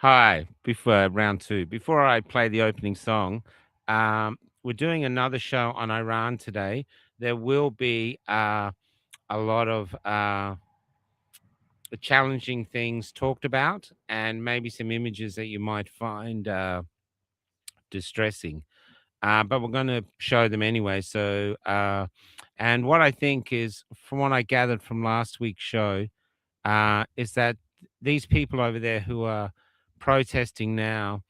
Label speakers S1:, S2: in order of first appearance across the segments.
S1: Hi, before round two. Before I play the opening song, we're doing another show on Iran today. There will be a lot of challenging things talked about and maybe some images that you might find distressing. But we're going to show them anyway. And what I think is, from what I gathered from last week's show, is that these people over there who are protesting now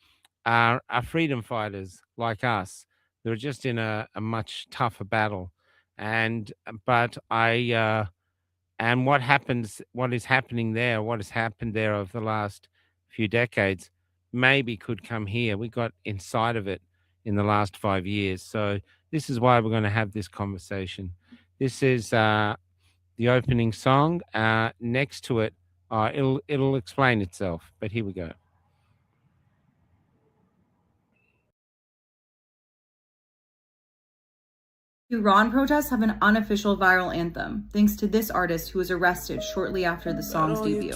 S1: are freedom fighters like us. They're just in a much tougher battle, and but I and what is happening there, what has happened there over the last few decades, maybe could come here. We got inside of it in the last 5 years, so this is why we're going to have this conversation. This is the opening song. Next to it, it'll explain itself. But here we go.
S2: Iran protests have an unofficial viral anthem, thanks to this artist who was arrested shortly after the song's debut.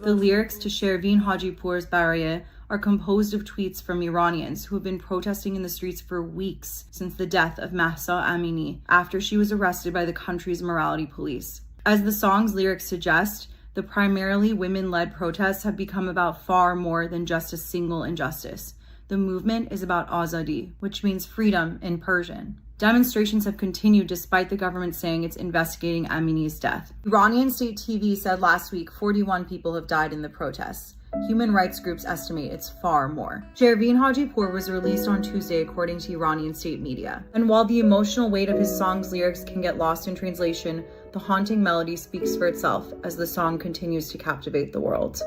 S2: The lyrics to Shervin Hajipour's Baraye are composed of tweets from Iranians who have been protesting in the streets for weeks since the death of Mahsa Amini after she was arrested by the country's morality police. As the song's lyrics suggest, the primarily women-led protests have become about far more than just a single injustice. The movement is about azadi, which means freedom in Persian. Demonstrations have continued despite the government saying it's investigating Amini's death. Iranian state TV said last week 41 people have died in the protests. Human rights groups estimate it's far more. Shervin Hajipour was released on Tuesday according to Iranian state media. And while the emotional weight of his song's lyrics can get lost in translation, the haunting melody speaks for itself as the song continues to captivate the world.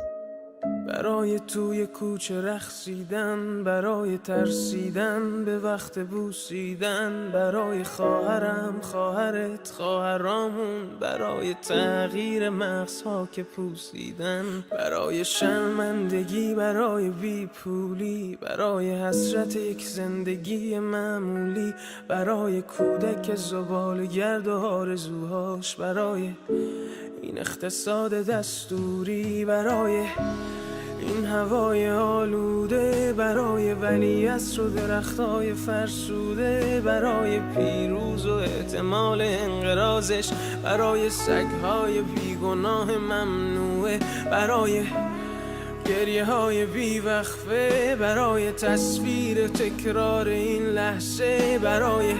S3: برای توی کوچه رقصیدن، برای ترسیدن به وقت بوسیدن، برای خواهرم، خواهرت، خواهرامون، برای تغییر مغزها که پوسیدن، برای شرمندگی، برای بیپولی، برای حسرت یک زندگی معمولی، برای کودک زباله‌گرد و آرزوهاش، برای این اقتصاد دستوری، برای این هوای آلوده، برای ولیعصر و درختای فرسوده، برای پیروز و احتمال انقراضش، برای سگهای بیگناه ممنوعه، برای گریه های بیوقفه، برای تصویر تکرار این لحظه، برای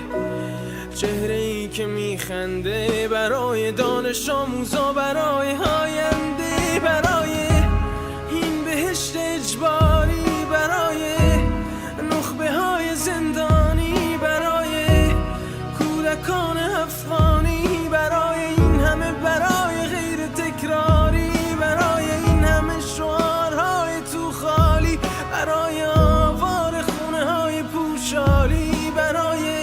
S3: چهره ای که میخنده، برای دانش آموزا، برای آینده، برای این بهشت اجباری، برای نخبه های زندانی، برای کودکان افغانی، برای این همه برای غیر تکراری، برای این همه شعارهای تو خالی، برای آوار خونه های پوشالی، برای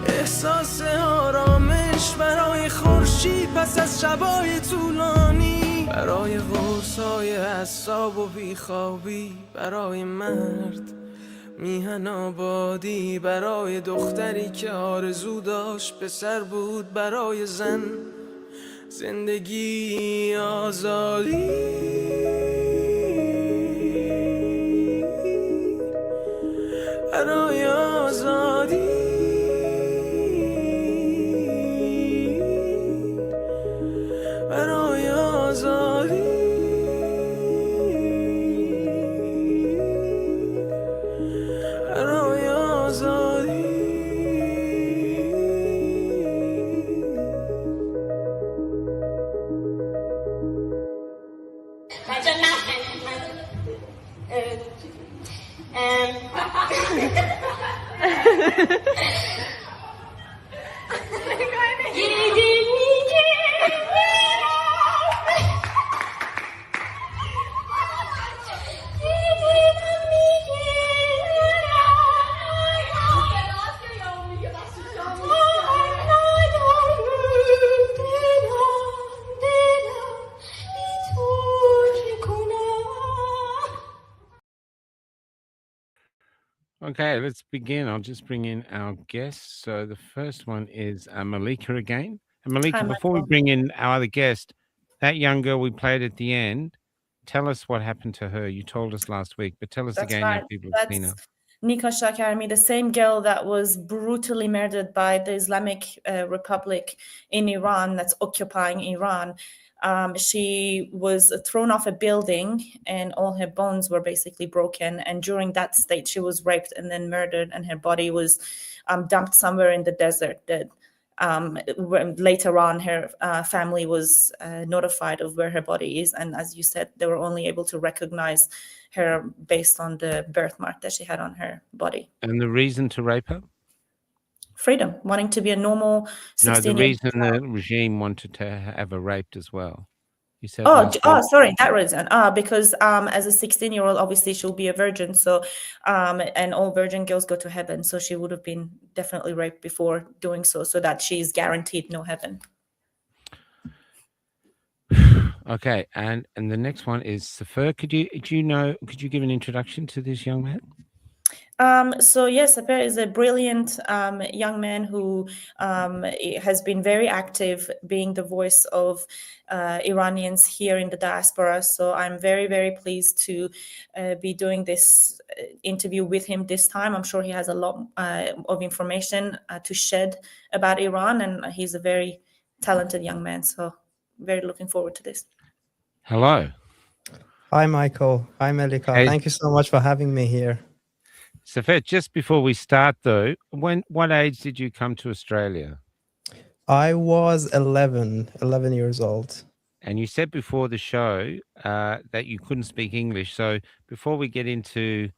S3: احساس آرامش، برای خورشید پس از شبای طولانی، برای غرصای اعصاب و بیخوابی، برای مرد میهن آبادی، برای دختری که آرزو داشت پسر بود، برای زن زندگی آزادی، برای آزادی، برای آزادی، برای آزادی.
S4: بچه
S1: Okay, let's begin. I'll just bring in our guests. So the first one is Melika again. And Malika,
S2: Hi,
S1: before we
S2: Michael.
S1: bring in our other guest, that young girl we played at the end, tell us what happened to her. You told us last week, but tell us
S4: That's
S1: again now
S4: right.
S1: people have seen her.
S4: That's Nika Shakarmi, the same girl that was brutally murdered by the Islamic Republic in Iran, that's occupying Iran. She was thrown off a building and all her bones were basically broken. And during that state, she was raped and then murdered, and her body was dumped somewhere in the desert dead. Later on, her family was notified of where her body is. And as you said, they were only able to recognize her based on the birthmark that she had on her body.
S1: And the reason to rape her?
S4: Freedom, wanting to be a normal 16-year-old.
S1: No, the reason the regime wanted to have her raped as well. You said
S4: sorry, that reason. Because as a 16-year-old, obviously she'll be a virgin. So, and all virgin girls go to heaven. So she would have been definitely raped before doing so that she's guaranteed no heaven.
S1: Okay, and the next one is Sepehr. Could you give an introduction to this young man?
S4: So yes, Sepehr is a brilliant young man who has been very active, being the voice of Iranians here in the diaspora. So I'm very, very pleased to be doing this interview with him this time. I'm sure he has a lot of information to shed about Iran, and he's a very talented young man. So very looking forward to this.
S1: Hello.
S5: Hi, Michael. Hi, Melika.
S1: Hey.
S5: Thank you so much for having me here.
S1: Sepehr, just before we start though, what age did you come to Australia?
S5: I was 11 years old.
S1: And you said before the show that you couldn't speak English. So before we get into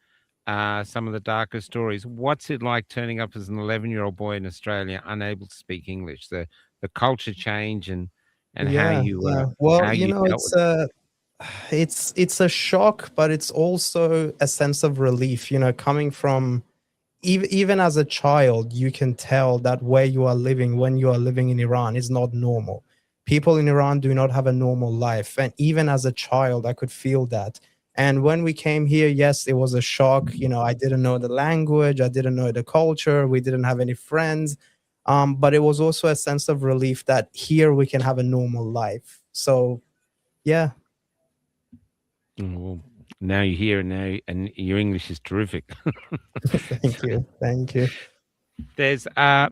S1: some of the darker stories, what's it like turning up as an 11-year-old boy in Australia unable to speak English? The culture change and how you
S5: well,
S1: how
S5: you
S1: you
S5: know, it's a shock, but it's also a sense of relief, you know, coming from even as a child. You can tell that where you are living, when you are living in Iran, is not normal. People in Iran do not have a normal life, and even as a child I could feel that. And when we came here, yes, it was a shock. You know, I didn't know the language, I didn't know the culture, we didn't have any friends, but it was also a sense of relief that here we can have a normal life. So yeah.
S1: Well, now you're here and your English is terrific.
S5: Thank you.
S1: There's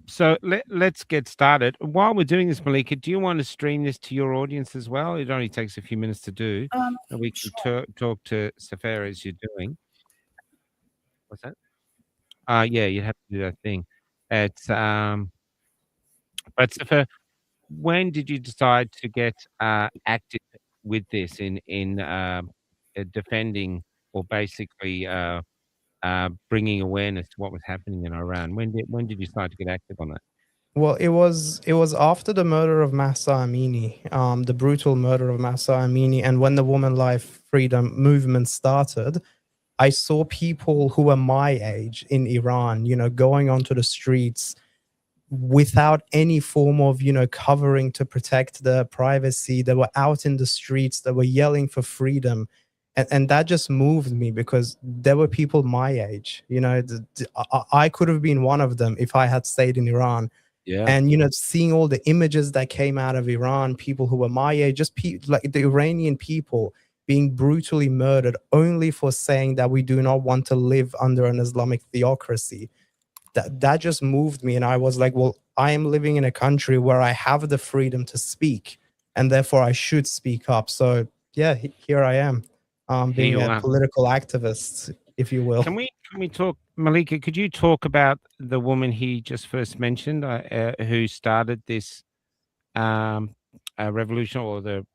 S1: so let's get started. While we're doing this, Melika, do you want to stream this to your audience as well? It only takes a few minutes to do, and we can talk to Sepehr as you're doing. What's that? Yeah, you have to do that thing. It's but Sepehr, when did you decide to get active with this in defending or basically bringing awareness to what was happening in Iran? When did you start to get active on that?
S5: Well, it was after the murder of Mahsa Amini, the brutal murder of Mahsa Amini, and when the Woman Life Freedom movement started, I saw people who were my age in Iran, you know, going onto the streets without any form of, you know, covering to protect their privacy. They were out in the streets, they were yelling for freedom. And that just moved me, because there were people my age, you know, I could have been one of them if I had stayed in Iran.
S1: Yeah.
S5: And, you know, seeing all the images that came out of Iran, people who were my age, just like the Iranian people being brutally murdered only for saying that we do not want to live under an Islamic theocracy. That just moved me. And I was like, well, I am living in a country where I have the freedom to speak, and therefore I should speak up. So yeah, here I am. Being a political activist, if you will.
S1: Can we talk, Melika? Could you talk about the woman he just first mentioned, who started this revolution or the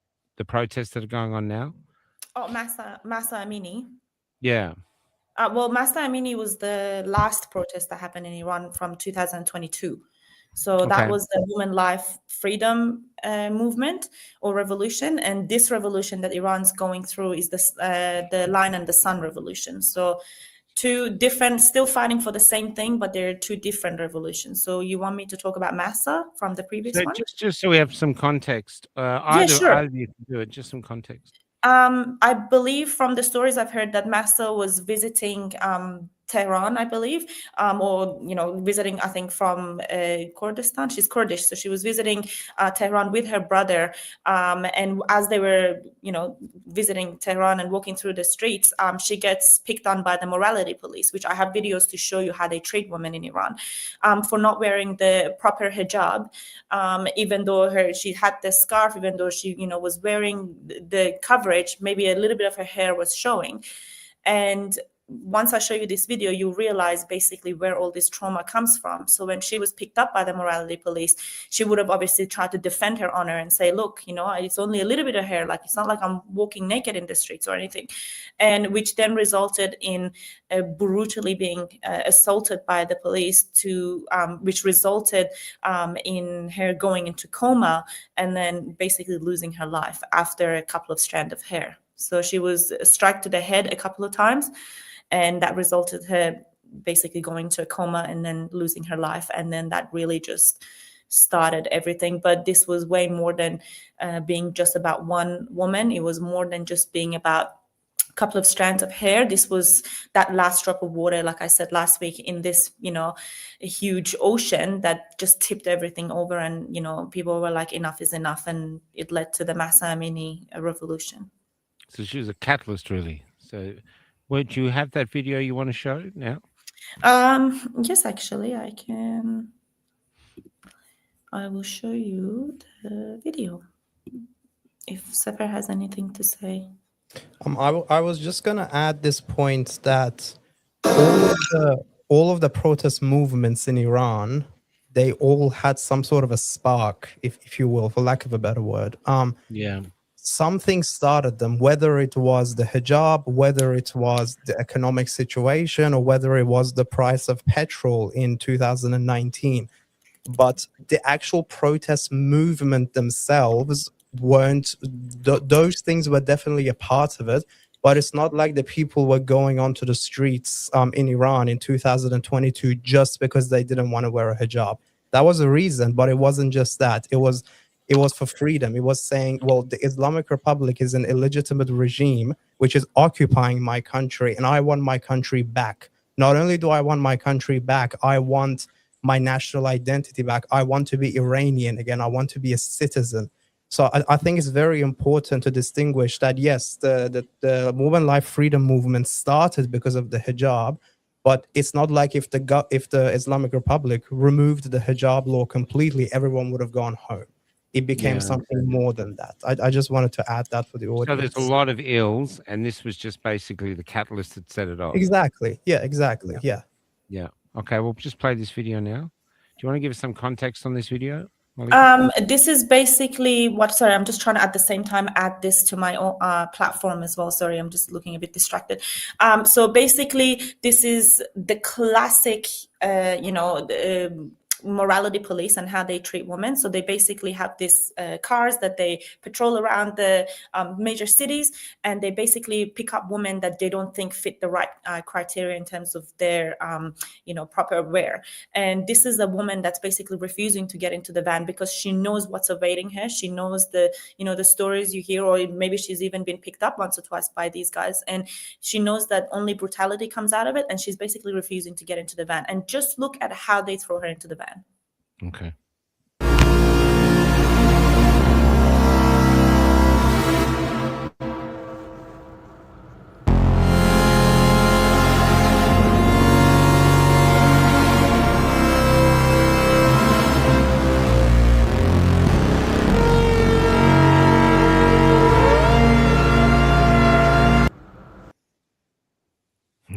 S1: protests that are going on now?
S4: Oh, Mahsa Amini.
S1: Yeah.
S4: Well, Mahsa Amini was the last protest that happened in Iran from 2022. So that was the Woman Life Freedom movement or revolution. And this revolution that Iran's going through is the Lion and the Sun revolution. So two different, still fighting for the same thing, but they're two different revolutions. So you want me to talk about Mahsa from the previous one?
S1: Just so we have some context.
S4: Sure.
S1: Either you can do it, just some context.
S4: I believe from the stories I've heard that Mahsa was visiting Tehran, I believe, or visiting, I think, from Kurdistan. She's Kurdish, so she was visiting Tehran with her brother. And as they were, visiting Tehran and walking through the streets, she gets picked on by the morality police, which I have videos to show you how they treat women in Iran, for not wearing the proper hijab, even though she had the scarf, even though she, was wearing the coverage, maybe a little bit of her hair was showing. And once I show you this video, you realize basically where all this trauma comes from. So when she was picked up by the morality police, she would have obviously tried to defend her honor and say, look, it's only a little bit of hair. Like, it's not like I'm walking naked in the streets or anything. And which then resulted in brutally being assaulted by the police, which resulted in her going into coma and then basically losing her life after a couple of strands of hair. So she was struck to the head a couple of times, and that resulted her basically going to a coma and then losing her life. And then that really just started everything. But this was way more than being just about one woman. It was more than just being about a couple of strands of hair. This was that last drop of water, like I said last week, in this, a huge ocean that just tipped everything over. And, people were like, enough is enough. And it led to the Mahsa Amini revolution.
S1: So she was a catalyst, really. So, would you have that video you want to show now?
S4: Yes, actually, I can. I will show you the video if Sepehr has anything to say.
S5: I was just gonna add this point that all of the protest movements in Iran, they all had some sort of a spark, if you will, for lack of a better word.
S1: Yeah.
S5: Something started them, whether it was the hijab, whether it was the economic situation, or whether it was the price of petrol in 2019. But the actual protest movement themselves weren't, those things were definitely a part of it. But it's not like the people were going onto the streets in Iran in 2022 just because they didn't want to wear a hijab. That was a reason, but it wasn't just that. It was for freedom. It was saying, well, the Islamic Republic is an illegitimate regime which is occupying my country, and I want my country back. Not only do I want my country back, I want my national identity back. I want to be Iranian again. I want to be a citizen. So I think it's very important to distinguish that, yes, the women life freedom movement started because of the hijab, but it's not like if the Islamic Republic removed the hijab law completely, everyone would have gone home. It became something more than that. I just wanted to add that for the audience.
S1: So there's a lot of ills, and this was just basically the catalyst that set it off.
S5: Exactly. Yeah, exactly. Yeah.
S1: Yeah. Okay, we'll just play this video now. Do you want to give us some context on this video,
S4: Melika? This is basically sorry, I'm just trying to at the same time add this to my own platform as well. Sorry, I'm just looking a bit distracted. So basically, this is the classic, morality police and how they treat women. So they basically have these cars that they patrol around the major cities, and they basically pick up women that they don't think fit the right criteria in terms of their proper wear. And this is a woman that's basically refusing to get into the van because she knows what's awaiting her. She knows the stories you hear, or maybe she's even been picked up once or twice by these guys, and she knows that only brutality comes out of it, and she's basically refusing to get into the van. And just look at how they throw her into the van.
S1: Okay.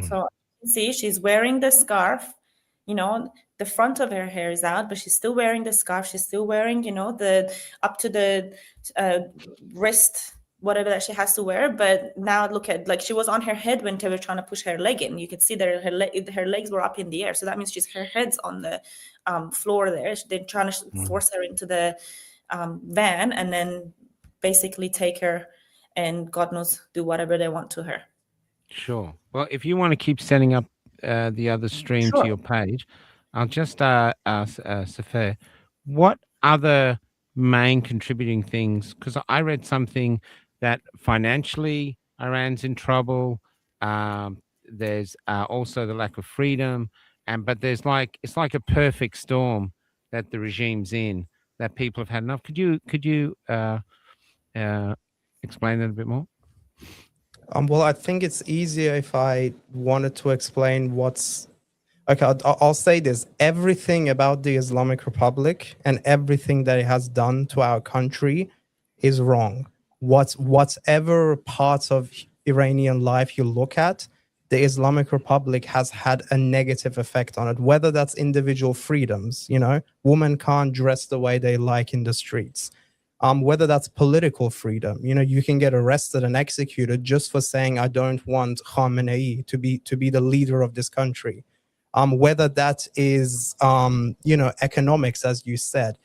S4: So see, she's wearing the scarf. The front of her hair is out, but she's still wearing the scarf. She's still wearing, the up to the wrist, whatever that she has to wear. But now look at, like, she was on her head when they were trying to push her leg in. You could see that her legs were up in the air. So that means her head's on the floor there. They're trying to force her into the van and then basically take her and God knows do whatever they want to her.
S1: Sure. Well, if you want to keep setting up the other stream to your page, I'll just ask Sepehr, what other main contributing things? Because I read something that financially Iran's in trouble. there's also the lack of freedom, and but there's like it's like a perfect storm that the regime's in, that people have had enough. Could you explain that a bit more?
S5: Well, I think it's easier if I wanted to explain what's okay. I'll say this: everything about the Islamic Republic and everything that it has done to our country is wrong. Whatever parts of Iranian life you look at, the Islamic Republic has had a negative effect on it. Whether that's individual freedoms, women can't dress the way they like in the streets. Whether that's political freedom, you can get arrested and executed just for saying I don't want Khamenei to be the leader of this country. Whether that is economics, as you said,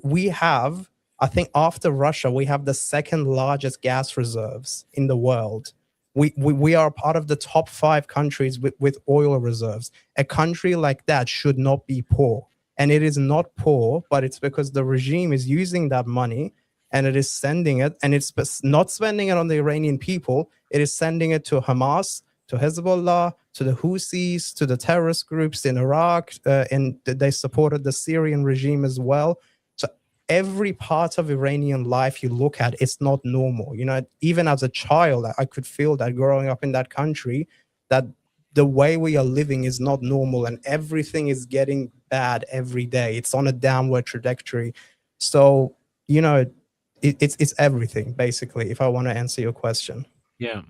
S5: we have, I think after Russia, we have the second largest gas reserves in the world. We are part of the top 5 countries with oil reserves. A country like that should not be poor. And it is not poor, but it's because the regime is using that money and it is sending it, and it's not spending it on the Iranian people. It is sending it to Hamas, to Hezbollah, to the Houthis, to the terrorist groups in Iraq, and they supported the Syrian regime as well. So every part of Iranian life you look at, it's not normal. Even as a child, I could feel that growing up in that country, that the way we are living is not normal, and everything is getting bad every day. It's on a downward trajectory. So, it's everything, basically, if I want to answer your question.
S1: Yeah.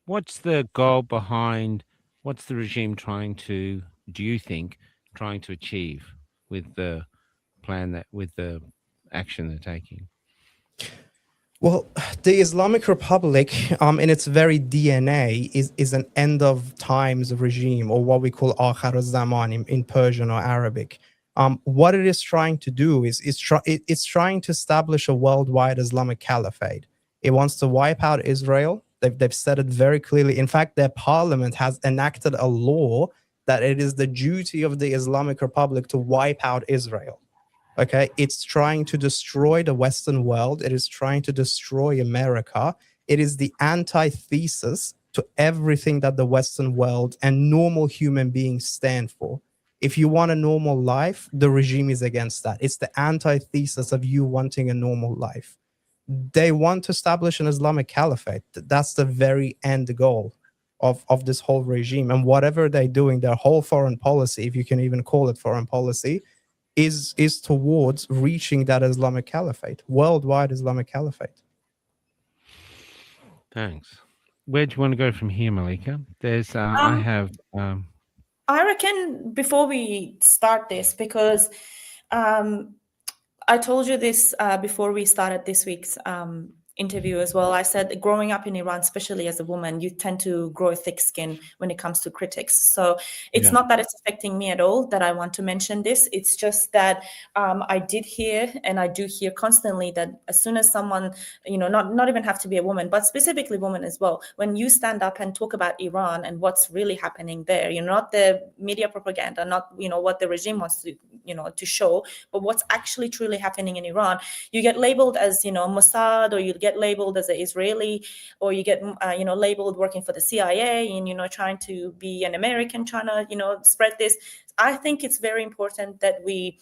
S1: What's the goal behind? What's the regime do you think, trying to achieve with the with the action they're taking?
S5: Well, the Islamic Republic, in its very DNA, is an end of times regime, or what we call akhir zaman in Persian or Arabic. What it is trying to do is it's trying to establish a worldwide Islamic caliphate. It wants to wipe out Israel. They've said it very clearly. In fact, their parliament has enacted a law that it is the duty of the Islamic Republic to wipe out Israel. Okay, it's trying to destroy the Western world. It is trying to destroy America. It is the antithesis to everything that the Western world and normal human beings stand for. If you want a normal life, the regime is against that. It's the antithesis of you wanting a normal life. They want to establish an Islamic caliphate. That's the very end goal of this whole regime. And whatever they're doing, their whole foreign policy, if you can even call it foreign policy, is towards reaching that Islamic caliphate, worldwide Islamic caliphate.
S1: Thanks. Where do you want to go from here, Melika? There's I have
S4: I reckon before we start this, because I told you this before we started this week's interview as well. I said growing up in Iran, especially as a woman, you tend to grow a thick skin when it comes to critics. So it's not that it's affecting me at all that I want to mention this. It's just that I did hear, and I do hear constantly, that as soon as someone, not even have to be a woman, but specifically women as well, when you stand up and talk about Iran and what's really happening there, not the media propaganda, not what the regime wants to to show, but what's actually truly happening in Iran, you get labeled as Mossad, or you get labeled as an Israeli, or you get labeled working for the CIA and trying to be an American, trying to spread this. I think it's very important that we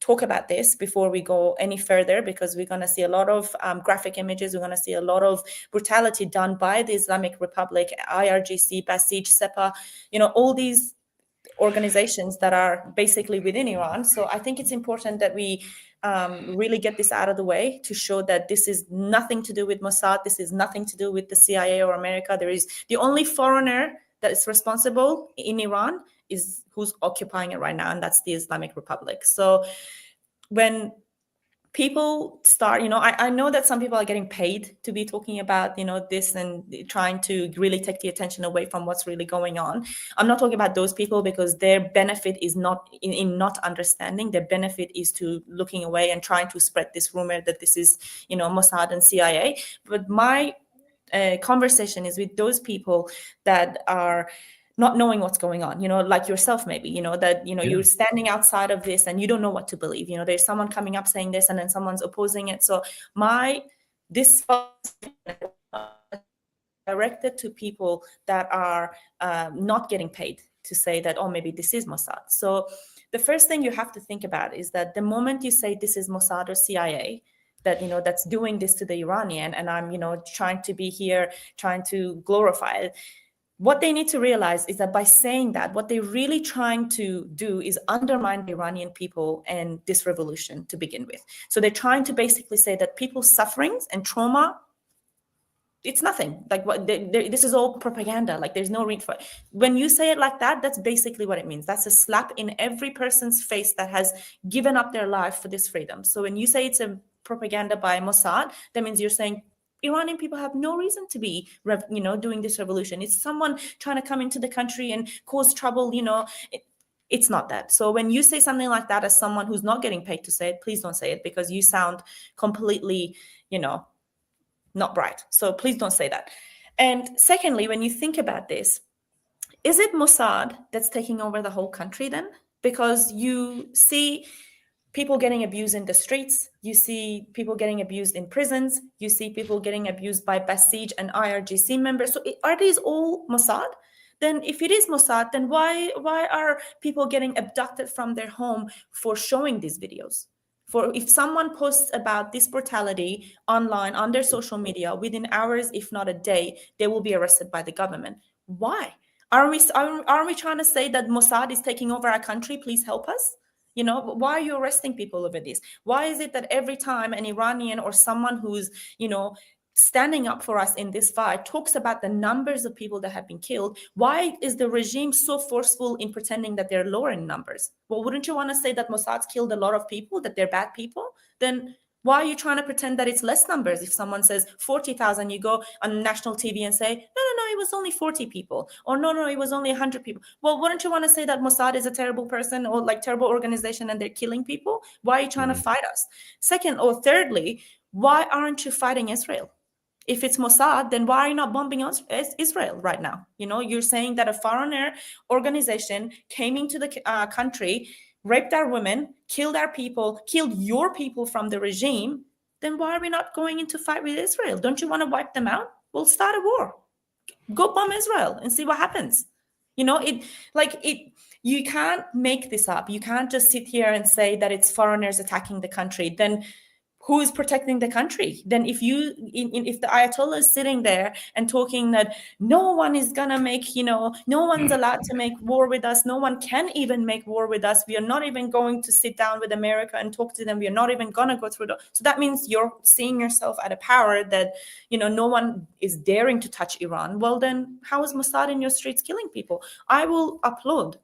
S4: talk about this before we go any further, because we're going to see a lot of graphic images. We're going to see a lot of brutality done by the Islamic Republic, IRGC, Basij, Sepehr, all these organizations that are basically within Iran. So I think it's important that we really get this out of the way, to show that this is nothing to do with Mossad. This is nothing to do with the CIA or America. There is the only foreigner that is responsible in Iran is who's occupying it right now, and that's the Islamic Republic. So when people start, I know that some people are getting paid to be talking about, this and trying to really take the attention away from what's really going on. I'm not talking about those people, because their benefit is not in not understanding. Their benefit is to looking away and trying to spread this rumor that this is, Mossad and CIA. But my conversation is with those people that are not knowing what's going on, like yourself, maybe, that, you're standing outside of this and you don't know what to believe. There's someone coming up saying this and then someone's opposing it. So this directed to people that are not getting paid to say that, oh, maybe this is Mossad. So the first thing you have to think about is that the moment you say this is Mossad or CIA, that, that's doing this to the Iranian, and I'm, trying to be here, trying to glorify it. What they need to realize is that by saying that, what they're really trying to do is undermine the Iranian people and this revolution to begin with. So they're trying to basically say that people's sufferings and trauma, it's nothing. Like, what this is all propaganda. Like, there's no reason for it. When you say it like that, that's basically what it means. That's a slap in every person's face that has given up their life for this freedom. So when you say it's a propaganda by Mossad, that means you're saying Iranian people have no reason to be, doing this revolution. It's someone trying to come into the country and cause trouble. It's not that. So when you say something like that as someone who's not getting paid to say it, please don't say it, because you sound completely, not bright. So please don't say that. And secondly, when you think about this, is it Mossad that's taking over the whole country then? Because you see people getting abused in the streets, you see people getting abused in prisons, you see people getting abused by Basij and IRGC members. So are these all Mossad? Then if it is Mossad, then why are people getting abducted from their home for showing these videos? For if someone posts about this brutality online on their social media, within hours, if not a day, they will be arrested by the government. Why? Are we trying to say that Mossad is taking over our country? Please help us. Why are you arresting people over this? Why is it that every time an Iranian or someone who's, standing up for us in this fight talks about the numbers of people that have been killed, why is the regime so forceful in pretending that they're lower in numbers? Well, wouldn't you want to say that Mossad's killed a lot of people, that they're bad people? Then why are you trying to pretend that it's less numbers? If someone says 40,000, you go on national TV and say, no, it was only 40 people. Or no, it was only 100 people. Well, wouldn't you want to say that Mossad is a terrible person or like terrible organization and they're killing people? Why are you trying to fight us? Second or thirdly, why aren't you fighting Israel? If it's Mossad, then why are you not bombing Israel right now? You're saying that a foreigner organization came into the country, raped our women, killed our people, killed your people from the regime. Then why are we not going into fight with Israel? Don't you want to wipe them out? We'll start a war. Go bomb Israel and see what happens. You can't make this up. You can't just sit here and say that it's foreigners attacking the country. Then who is protecting the country? Then if the Ayatollah is sitting there and talking that no one is gonna make, no one's allowed to make war with us, no one can even make war with us, we are not even going to sit down with America and talk to them, we are not even gonna go through so that means you're seeing yourself at a power that, no one is daring to touch Iran. Well, then how is Mossad in your streets killing people? I will upload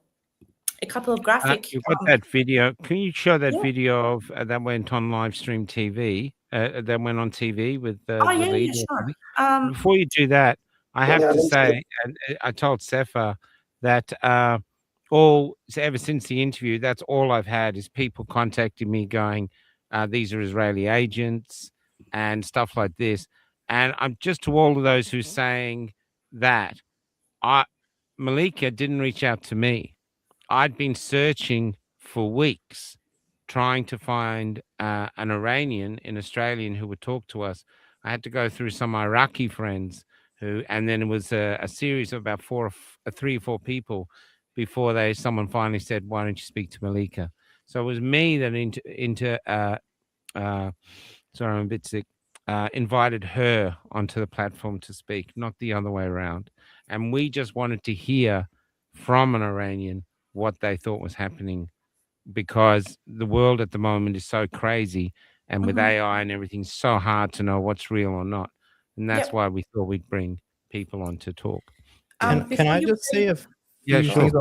S4: a couple of graphic.
S1: You've got that video. Can you show that video of that went on live stream TV? That went on TV with the leader.
S4: Sure.
S1: Before you do that, I have to say, and I told Sepehr that ever since the interview, that's all I've had is people contacting me going, these are Israeli agents and stuff like this. And I'm just to all of those who are saying that, Melika didn't reach out to me. I'd been searching for weeks, trying to find an Iranian, an Australian who would talk to us. I had to go through some Iraqi friends and then it was a series of about 3 or 4 people before someone finally said, "Why don't you speak to Melika?" So it was me that sorry, I'm a bit sick. Invited her onto the platform to speak, not the other way around. And we just wanted to hear from an Iranian what they thought was happening, because the world at the moment is so crazy, and with AI and everything, it's so hard to know what's real or not. And that's why we thought we'd bring people on to talk.
S5: Can I just say a few things?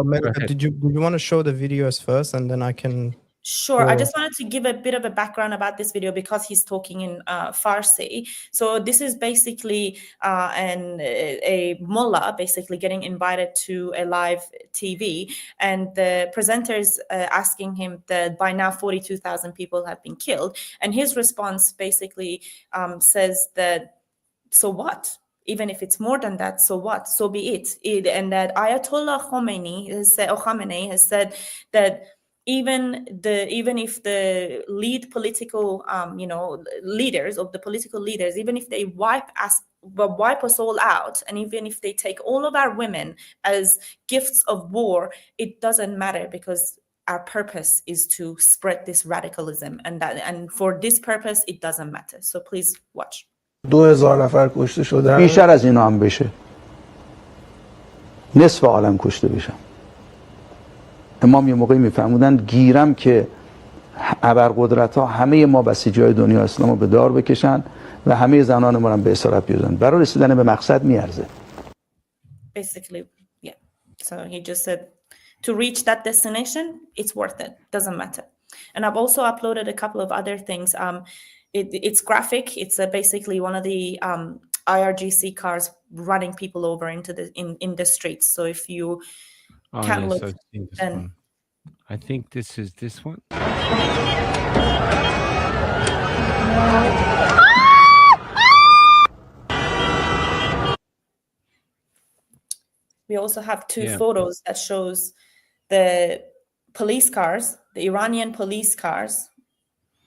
S5: Did you want to show the videos first, and then I can?
S4: Sure. I just wanted to give a bit of a background about this video because he's talking in Farsi. So this is basically a mullah basically getting invited to a live TV, and the presenters asking him that by now 42,000 people have been killed. And his response basically says that, so what? Even if it's more than that, so what? So be it. And that Ayatollah Khamenei has said that even if the lead political leaders of the political leaders, even if they wipe us all out, and even if they take all of our women as gifts of war, it doesn't matter, because our purpose is to spread this radicalism, and for this purpose it doesn't matter. So please watch.
S6: 2000 نفر کشته شدن.
S7: بیشتر از اینا هم بشه. نصف عالم کشته بشن. امام یه موقعی میفهمودن گیرم که ابرقدرت‌ها همه ما بسیجای دنیا اسلامو به دار بکشن و همه زنان ما رو به اسارت بیارن. برای رسیدن به مقصد میارزه.
S4: Basically, yeah. So he just said to reach that destination, it's worth it. Doesn't matter. And I've also uploaded a couple of other things. It's graphic. It's basically one of the IRGC cars running people over into in the streets. So if you can't look, then
S1: I think this is this one.
S4: we also have two photos that shows the police cars, the Iranian police cars,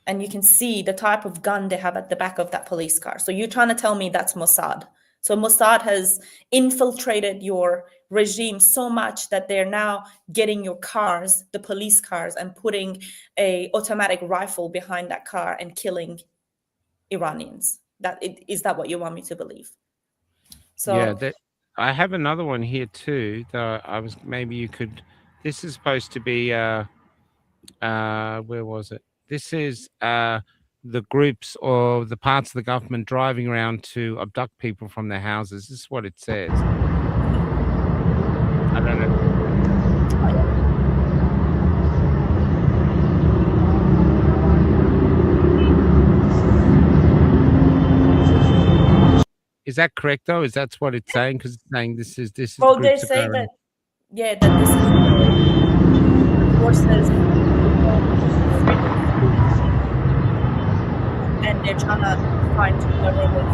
S4: and you can see the type of gun they have at the back of that police car. So you're trying to tell me that's Mossad. So Mossad has infiltrated your regime so much that they're now getting your cars, the police cars, and putting a automatic rifle behind that car and killing Iranians. Is that what you want me to believe? So
S1: yeah, I have another one here too. Maybe you could. This is supposed to be. Where was it? This is the groups or the parts of the government driving around to abduct people from their houses. This is what it says. I don't know. Is that correct though? Is that what it's saying? Because it's saying this is.
S4: Well, they say that that this is forces, and they're trying to find whoever was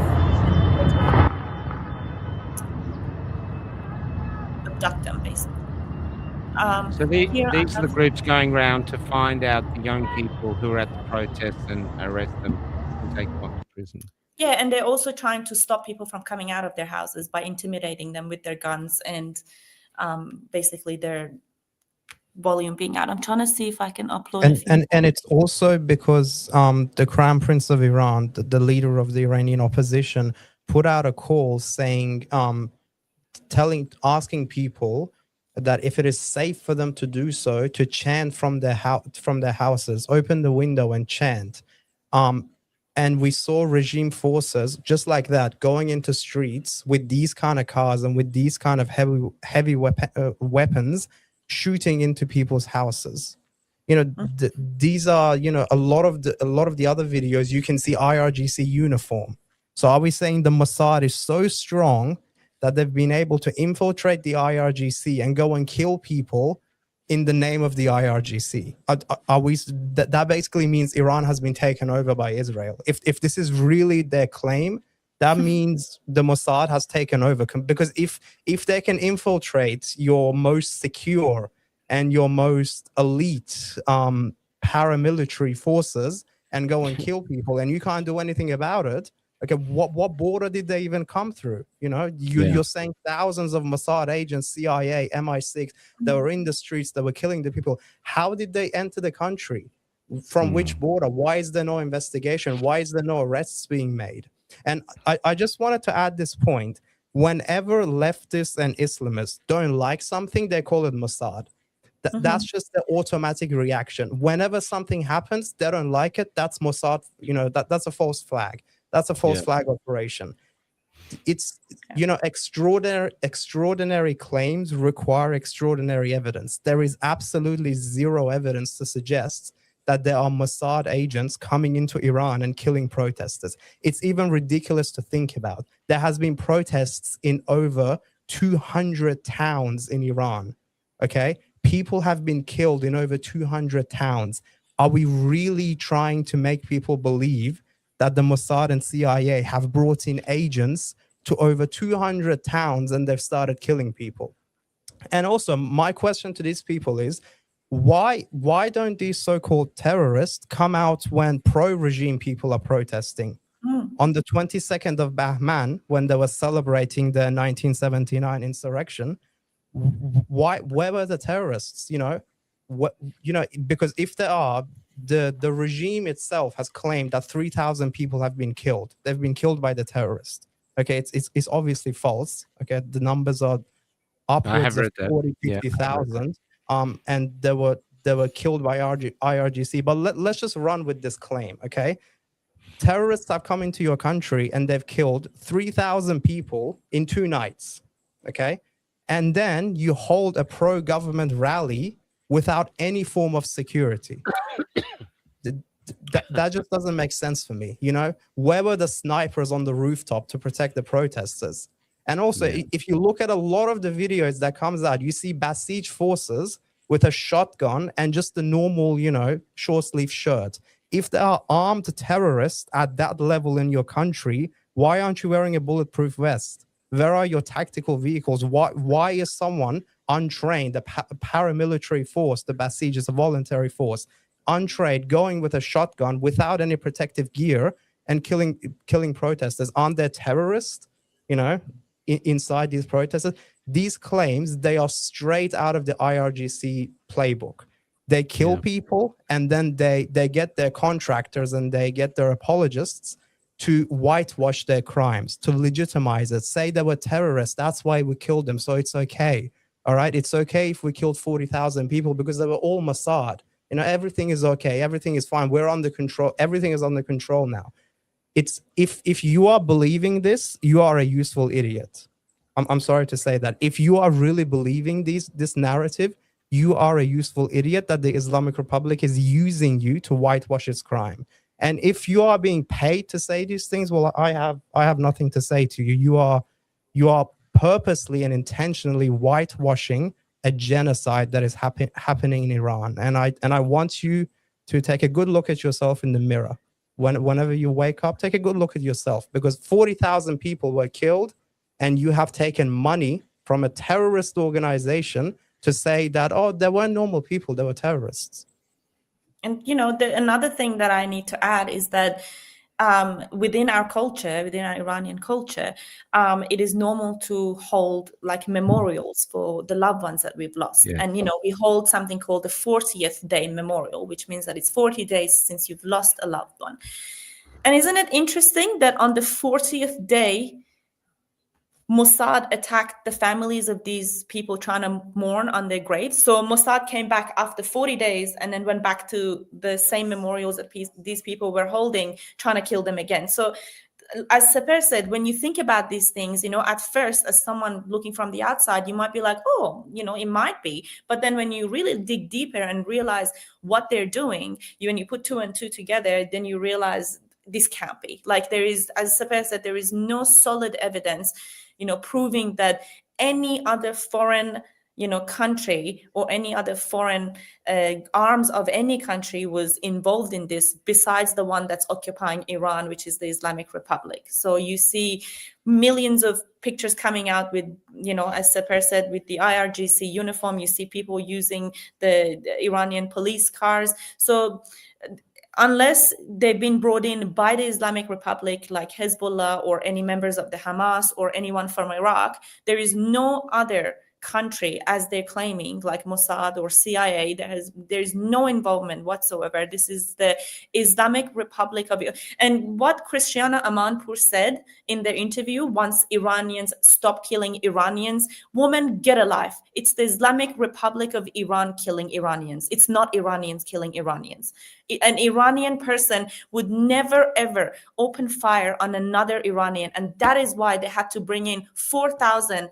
S4: abduct them, basically.
S1: So these are the groups going around to find out the young people who are at the protests and arrest them and take them off to prison.
S4: Yeah, and they're also trying to stop people from coming out of their houses by intimidating them with their guns and basically their volume being out. I'm trying to see if I can upload
S5: and it's also because the Crown Prince of Iran, the leader of the Iranian opposition, put out a call saying, asking people that if it is safe for them to do so, to chant from their houses, open the window and chant. And we saw regime forces just like that going into streets with these kind of cars and with these kind of heavy weapons, shooting into people's houses. These are a lot of the other videos you can see IRGC uniform. So are we saying the Mossad is so strong that they've been able to infiltrate the IRGC and go and kill people in the name of the IRGC? That basically means Iran has been taken over by Israel. If this is really their claim, that means the Mossad has taken over, because if they can infiltrate your most secure and your most elite paramilitary forces and go and kill people, and you can't do anything about it, okay, what border did they even come through? You're saying thousands of Mossad agents, CIA, MI6, that were in the streets, that were killing the people. How did they enter the country? From which border? Why is there no investigation? Why is there no arrests being made? And I just wanted to add this point. Whenever leftists and Islamists don't like something, they call it Mossad. That's just the automatic reaction. Whenever something happens, they don't like it, that's Mossad. That's a false flag. That's a false flag operation. It's, extraordinary claims require extraordinary evidence. There is absolutely zero evidence to suggest that there are Mossad agents coming into Iran and killing protesters. It's even ridiculous to think about. There has been protests in over 200 towns in Iran. Okay? People have been killed in over 200 towns. Are we really trying to make people believe that the Mossad and CIA have brought in agents to over 200 towns and they've started killing people? And also, my question to these people is, Why don't these so-called terrorists come out when pro-regime people are protesting? On the 22nd of Bahman, when they were celebrating the 1979 insurrection, where were the terrorists? Because if there are, the regime itself has claimed that 3,000 people have been killed. They've been killed by the terrorists. Okay, it's obviously false. Okay, the numbers are upwards of 40, 50,000. And they were killed by IRGC. But let's just run with this claim, okay? Terrorists have come into your country and they've killed 3,000 people in 2 nights, okay? And then you hold a pro-government rally without any form of security. That just doesn't make sense for me, Where were the snipers on the rooftop to protect the protesters? And also, if you look at a lot of the videos that comes out, you see Basij forces with a shotgun and just the normal, short sleeve shirt. If there are armed terrorists at that level in your country, why aren't you wearing a bulletproof vest? Where are your tactical vehicles? Why is someone untrained, a paramilitary force, the Basij is a voluntary force, untrained, going with a shotgun without any protective gear and killing protesters? Aren't there terrorists, inside these protesters? These claims, they are straight out of the IRGC playbook. They kill people, and then they get their contractors and they get their apologists to whitewash their crimes, to legitimize it, say they were terrorists, that's why we killed them, so it's okay. All right, it's okay if we killed 40,000 people because they were all Mossad. Everything is okay, everything is fine, we're under control, everything is under control now. It's if you are believing this, you are a useful idiot. I'm sorry to say that. If you are really believing this narrative, you are a useful idiot that the Islamic Republic is using you to whitewash its crime. And if you are being paid to say these things, well, I have nothing to say to you. You are purposely and intentionally whitewashing a genocide that is happening in Iran. And I want you to take a good look at yourself in the mirror. Whenever you wake up, take a good look at yourself, because 40,000 people were killed, and you have taken money from a terrorist organization to say that, oh, they weren't normal people, they were terrorists.
S4: And, another thing that I need to add is that within our culture, within our Iranian culture, it is normal to hold like memorials for the loved ones that we've lost. Yeah. And, we hold something called the 40th day memorial, which means that it's 40 days since you've lost a loved one. And isn't it interesting that on the 40th day, Mossad attacked the families of these people trying to mourn on their graves. So Mossad came back after 40 days and then went back to the same memorials that these people were holding, trying to kill them again. So as Sepehr said, when you think about these things, at first, as someone looking from the outside, you might be like, oh, it might be. But then when you really dig deeper and realize what they're doing, when you put 2 and 2 together, then you realize this can't be. Like there is, as Sepehr said, there is no solid evidence proving that any other foreign, country or any other foreign arms of any country was involved in this besides the one that's occupying Iran, which is the Islamic Republic. So you see millions of pictures coming out with, as Sepehr said, with the IRGC uniform. You see people using the Iranian police cars. So unless they've been brought in by the Islamic Republic, like Hezbollah or any members of the Hamas or anyone from Iraq, there is no other country, as they're claiming, like Mossad or CIA. There's no involvement whatsoever. This is the Islamic Republic of Iran. And what Christiana Amanpour said in their interview, once Iranians stop killing Iranians, woman, get a life. It's the Islamic Republic of Iran killing Iranians. It's not Iranians killing Iranians. An Iranian person would never, ever open fire on another Iranian. And that is why they had to bring in 4,000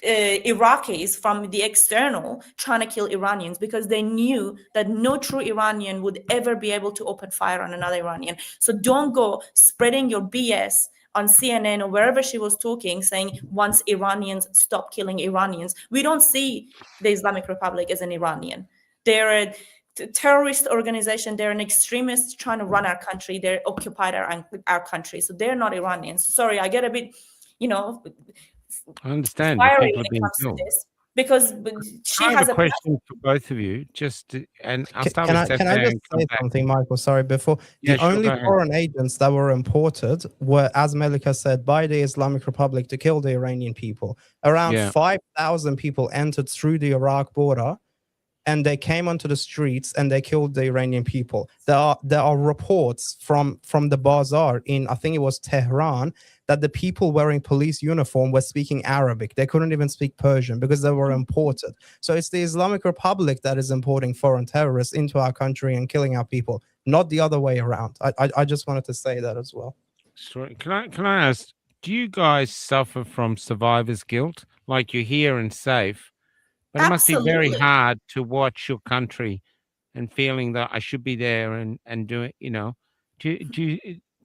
S4: Iraqis from the external trying to kill Iranians, because they knew that no true Iranian would ever be able to open fire on another Iranian. So don't go spreading your BS on CNN or wherever she was talking, saying once Iranians stop killing Iranians. We don't see the Islamic Republic as an Iranian. They're a terrorist organization. They're an extremist trying to run our country. They're occupied our country. So they're not Iranians. Sorry, I get a bit,
S1: I understand.
S4: fiery when it comes to this, because she
S1: I have
S4: has
S1: a
S4: a
S1: question for both of you, and I'll start
S5: Can
S1: with
S5: I
S1: Sepehr
S5: just
S1: and come
S5: say
S1: back.
S5: something, Michael? Sorry, before
S1: Yeah,
S5: the
S1: sure,
S5: only
S1: go ahead.
S5: foreign agents that were imported were, as Melika said, by the Islamic Republic to kill the Iranian people. Around
S1: Yeah.
S5: 5,000 people entered through the Iraq border, and they came onto the streets and they killed the Iranian people. There are reports from the bazaar in, I think it was Tehran, that the people wearing police uniform were speaking Arabic. They couldn't even speak Persian because they were imported. So it's the Islamic Republic that is importing foreign terrorists into our country and killing our people, not the other way around. I just wanted to say that as well.
S1: Sure. Can I ask, do you guys suffer from survivor's guilt? Like you're here and safe, but it must be very
S4: Absolutely.
S1: hard to watch your country and feeling that I should be there and do it, you know. Do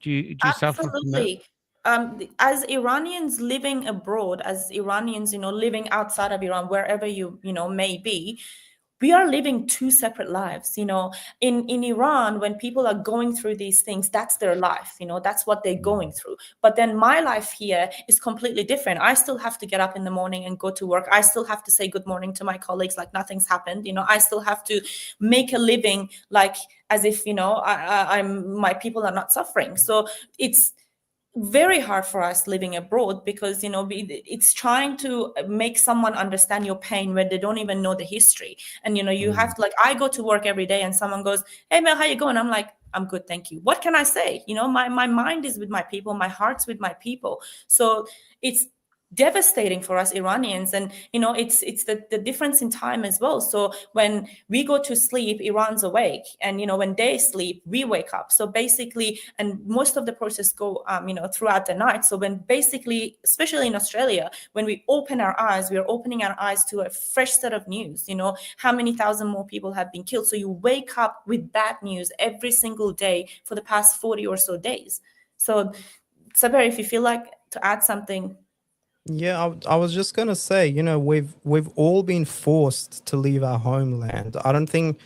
S1: you suffer from that?
S4: Absolutely. As Iranians living abroad, as Iranians, living outside of Iran, wherever you may be, we are living two separate lives. In Iran, when people are going through these things, that's their life. That's what they're going through. But then my life here is completely different. I still have to get up in the morning and go to work. I still have to say good morning to my colleagues like nothing's happened. I still have to make a living like as if I'm my people are not suffering. So it's very hard for us living abroad because it's trying to make someone understand your pain when they don't even know the history. And you have to, like, I go to work every day and someone goes, "Hey Mel, how you going?" I'm like, "I'm good, thank you." What can I say? My mind is with my people, my heart's with my people. So it's devastating for us Iranians. And it's the difference in time as well. So when we go to sleep, Iran's awake, and when they sleep, we wake up. So basically, and most of the process go throughout the night. So when basically, especially in Australia, when we open our eyes, we are opening our eyes to a fresh set of news. How many thousand more people have been killed. So you wake up with bad news every single day for the past 40 or so days. So Sepehr, if you feel like to add something.
S5: Yeah, I was just gonna say, we've all been forced to leave our homeland. I don't think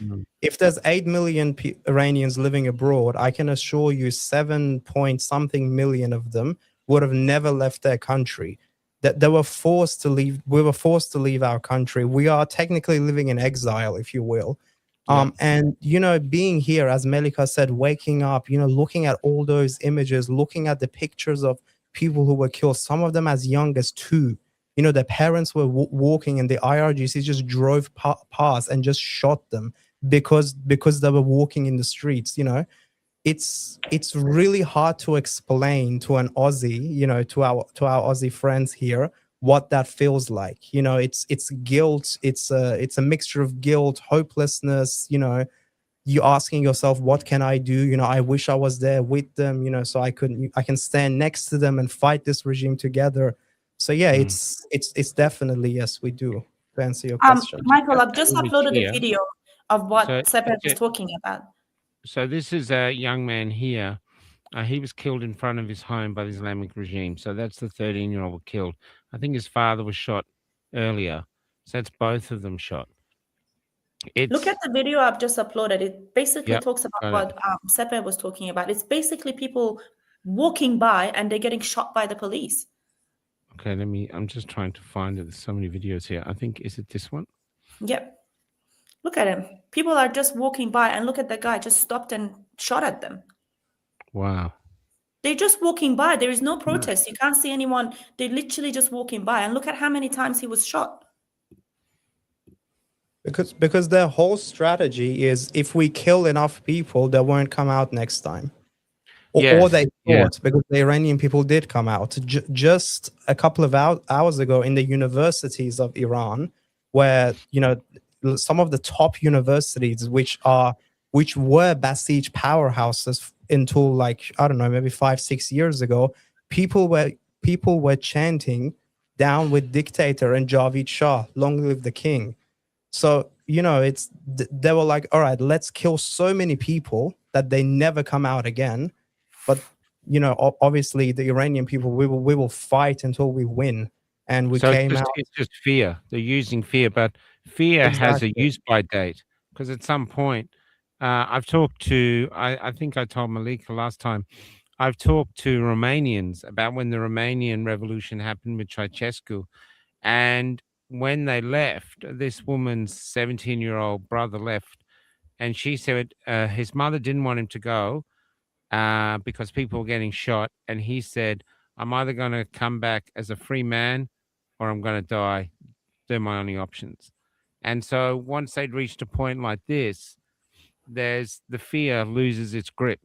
S5: if there's 8 million Iranians living abroad, I can assure you 7 point something million of them would have never left their country. That they were forced to leave. We were forced to leave our country. We are technically living in exile, if you will.
S1: Yeah.
S5: And being here, as Melika said, waking up, looking at all those images, looking at the pictures of people who were killed, some of them as young as 2. Their parents were walking and the IRGC just drove past and just shot them because they were walking in the streets. It's really hard to explain to an Aussie, to our Aussie friends here, what that feels like. It's guilt. It's a mixture of guilt, hopelessness. You asking yourself, what can I do? I wish I was there with them, so I can stand next to them and fight this regime together. So yeah, it's definitely, yes, we do, to answer your question.
S4: Michael, I've just
S1: Over
S4: uploaded
S1: here.
S4: a video of what
S1: So
S4: Sepehr was talking about.
S1: So this is a young man here. He was killed in front of his home by the Islamic regime. So that's the 13-year-old killed. I think his father was shot earlier. So that's both of them shot.
S4: Look at the video I've just uploaded. It basically talks about
S1: got
S4: what Sepehr was talking about. It's basically people walking by and they're getting shot by the police.
S1: Okay, I'm just trying to find it. There's so many videos here. I think, is it this one?
S4: Yep. Look at him. People are just walking by and look at the guy just stopped and shot at them.
S1: Wow.
S4: They're just walking by. There is no protest. You can't see anyone. They're literally just walking by. And look at how many times he was shot.
S5: Because their whole strategy is, if we kill enough people, they won't come out next time. Or they thought, because the Iranian people did come out. Just a couple of hours ago in the universities of Iran, where some of the top universities, which were Basij powerhouses until, like, I don't know, maybe 5-6 years ago, people were chanting, "Down with dictator and Javid Shah, long live the king." So they were like, all right, let's kill so many people that they never come out again. But obviously the Iranian people, we will fight until we win. And we came out.
S1: It's just fear. They're using fear, but fear has a use-by date, because at some point, I've talked to, I think I told Melika last time, I've talked to Romanians about when the Romanian revolution happened with Ceausescu, and when they left, this woman's 17-year-old brother left, and she said his mother didn't want him to go because people were getting shot, and he said, "I'm either going to come back as a free man, or I'm going to die. They're my only options." And so once they'd reached a point like this, there's the fear loses its grip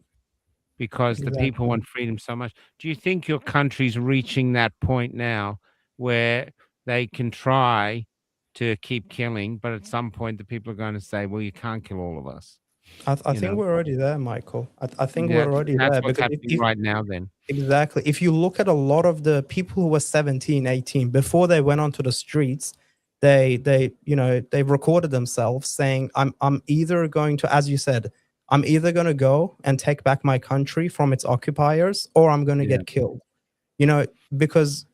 S1: because the people
S5: Exactly.
S1: want freedom so much. Do you think your country's reaching that point now where they can try to keep killing, but at some point the people are going to say, "Well, you can't kill all of us."
S5: I
S1: You
S5: think
S1: know,
S5: we're already there, Michael. I think
S1: yeah,
S5: we're already
S1: that's
S5: there
S1: what's
S5: because
S1: happening right now. Then,
S5: exactly. If you look at a lot of the people who were 17, 18, before they went onto the streets, they recorded themselves saying, I'm either going to, as you said, I'm either going to go and take back my country from its occupiers, or I'm going to
S1: yeah,
S5: get killed. Because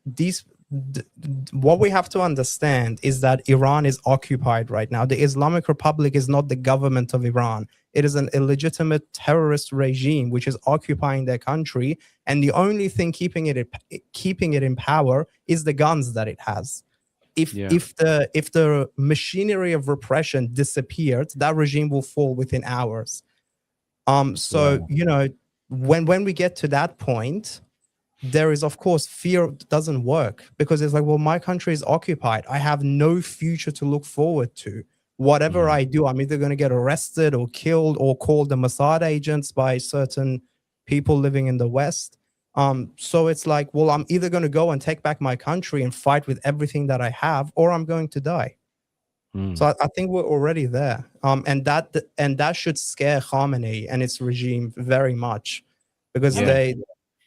S5: what we have to understand is that Iran is occupied right now. The Islamic Republic is not the government of Iran. It is an illegitimate terrorist regime which is occupying their country, and the only thing keeping it in power is the guns that it has. If
S1: yeah,
S5: if the machinery of repression disappeared, that regime will fall within hours. So
S1: wow,
S5: when we get to that point, there is, of course, fear doesn't work, because it's like, well, my country is occupied. I have no future to look forward to. Whatever I do, I'm either going to get arrested or killed or called the Mossad agents by certain people living in the West. So it's like, well, I'm either going to go and take back my country and fight with everything that I have, or I'm going to die. So I think we're already there. And that should scare Khamenei and its regime very much, because
S1: yeah.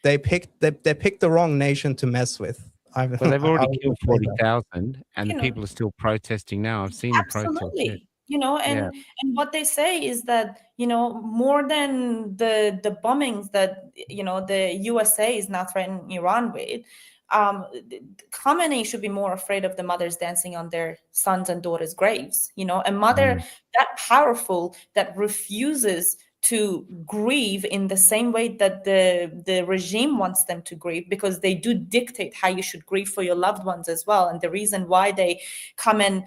S5: they picked the wrong nation to mess with.
S1: Well, they've already
S5: would
S1: killed
S5: say that.
S1: 40,000, and the
S4: You know,
S1: people are still protesting now. I've seen the protest. Yeah,
S4: absolutely. And
S1: yeah,
S4: what they say is that, more than the bombings that, the USA is now threatening Iran with, Khamenei should be more afraid of the mothers dancing on their sons and daughters' graves. A mother that powerful that refuses to grieve in the same way that the regime wants them to grieve, because they do dictate how you should grieve for your loved ones as well. And the reason why they come and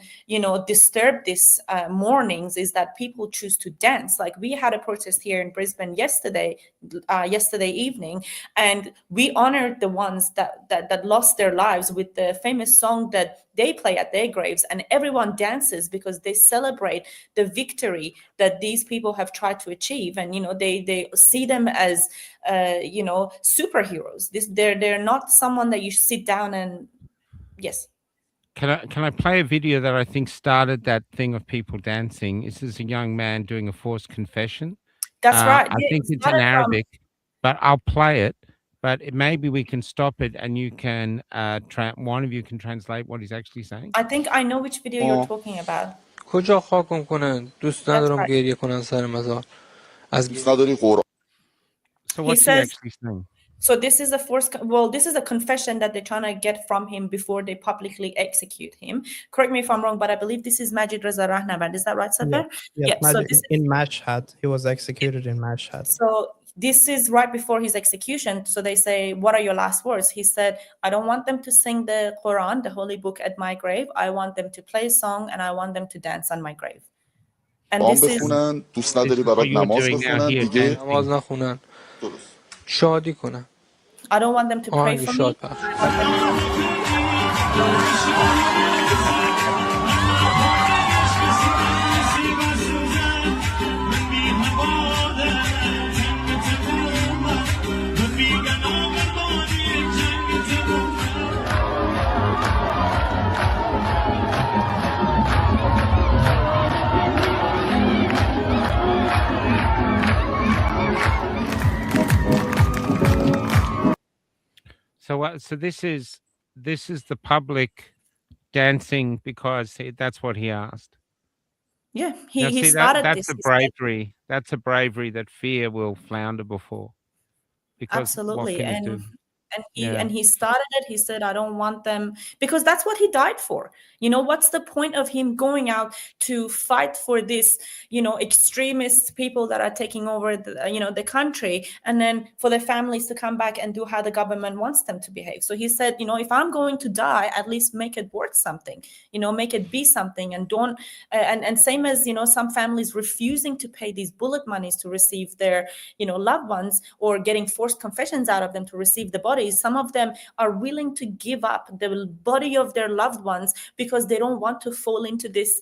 S4: disturb these mornings is that people choose to dance. Like, we had a protest here in Brisbane yesterday evening, and we honored the ones that lost their lives with the famous song that they play at their graves, and everyone dances because they celebrate the victory that these people have tried to achieve. And they see them as superheroes. They're not someone that you sit down and yes.
S1: Can I play a video that I think started that thing of people dancing? This is a young man doing a forced confession.
S4: That's right.
S1: I
S4: Yeah,
S1: think
S4: it
S1: it's in
S4: started from
S1: Arabic, but I'll play it. But maybe we can stop it, and you can one of you can translate what he's actually saying.
S4: I think I know which video you're talking about.
S3: کجا خاکم کنن دوست
S4: That's
S3: ندارم
S4: right.
S3: گریه کنن سر مزار از
S1: So
S4: He
S1: what's he
S4: says,
S1: actually saying?
S4: so this is this is a confession that they're trying to get from him before they publicly execute him. Correct me if I'm wrong, but I believe this is Majid Reza Rahnavard. Is that right, Sepehr?
S5: Yes,
S4: So this
S5: in Mashhad. He was executed in Mashhad.
S4: So this is right before his execution. So they say, what are your last words? He said, I don't want them to sing the Quran, the holy book, at my grave. I want them to play a song, and I want them to dance on my grave. And this is
S1: What you're doing now here, dancing.
S3: نماز نخونن شادی کنن
S4: I don't want them to pray
S3: آهنگ
S4: for
S3: شاد
S4: me.
S3: پخش
S4: I want them
S1: So this is the public dancing because that's what he asked.
S4: Yeah,
S1: Now,
S4: he
S1: see,
S4: started
S1: that's
S4: this.
S1: a bravery. That's a bravery that fear will flounder before. Because what
S4: Absolutely.
S1: can it do?
S4: And he started it. He said, I don't want them, because that's what he died for. What's the point of him going out to fight for this, extremist people that are taking over the country, and then for their families to come back and do how the government wants them to behave. So he said, if I'm going to die, at least make it worth something, make it be something, and don't and same as some families refusing to pay these bullet monies to receive their loved ones, or getting forced confessions out of them to receive the bodies. Some of them are willing to give up the body of their loved ones because they don't want to fall into this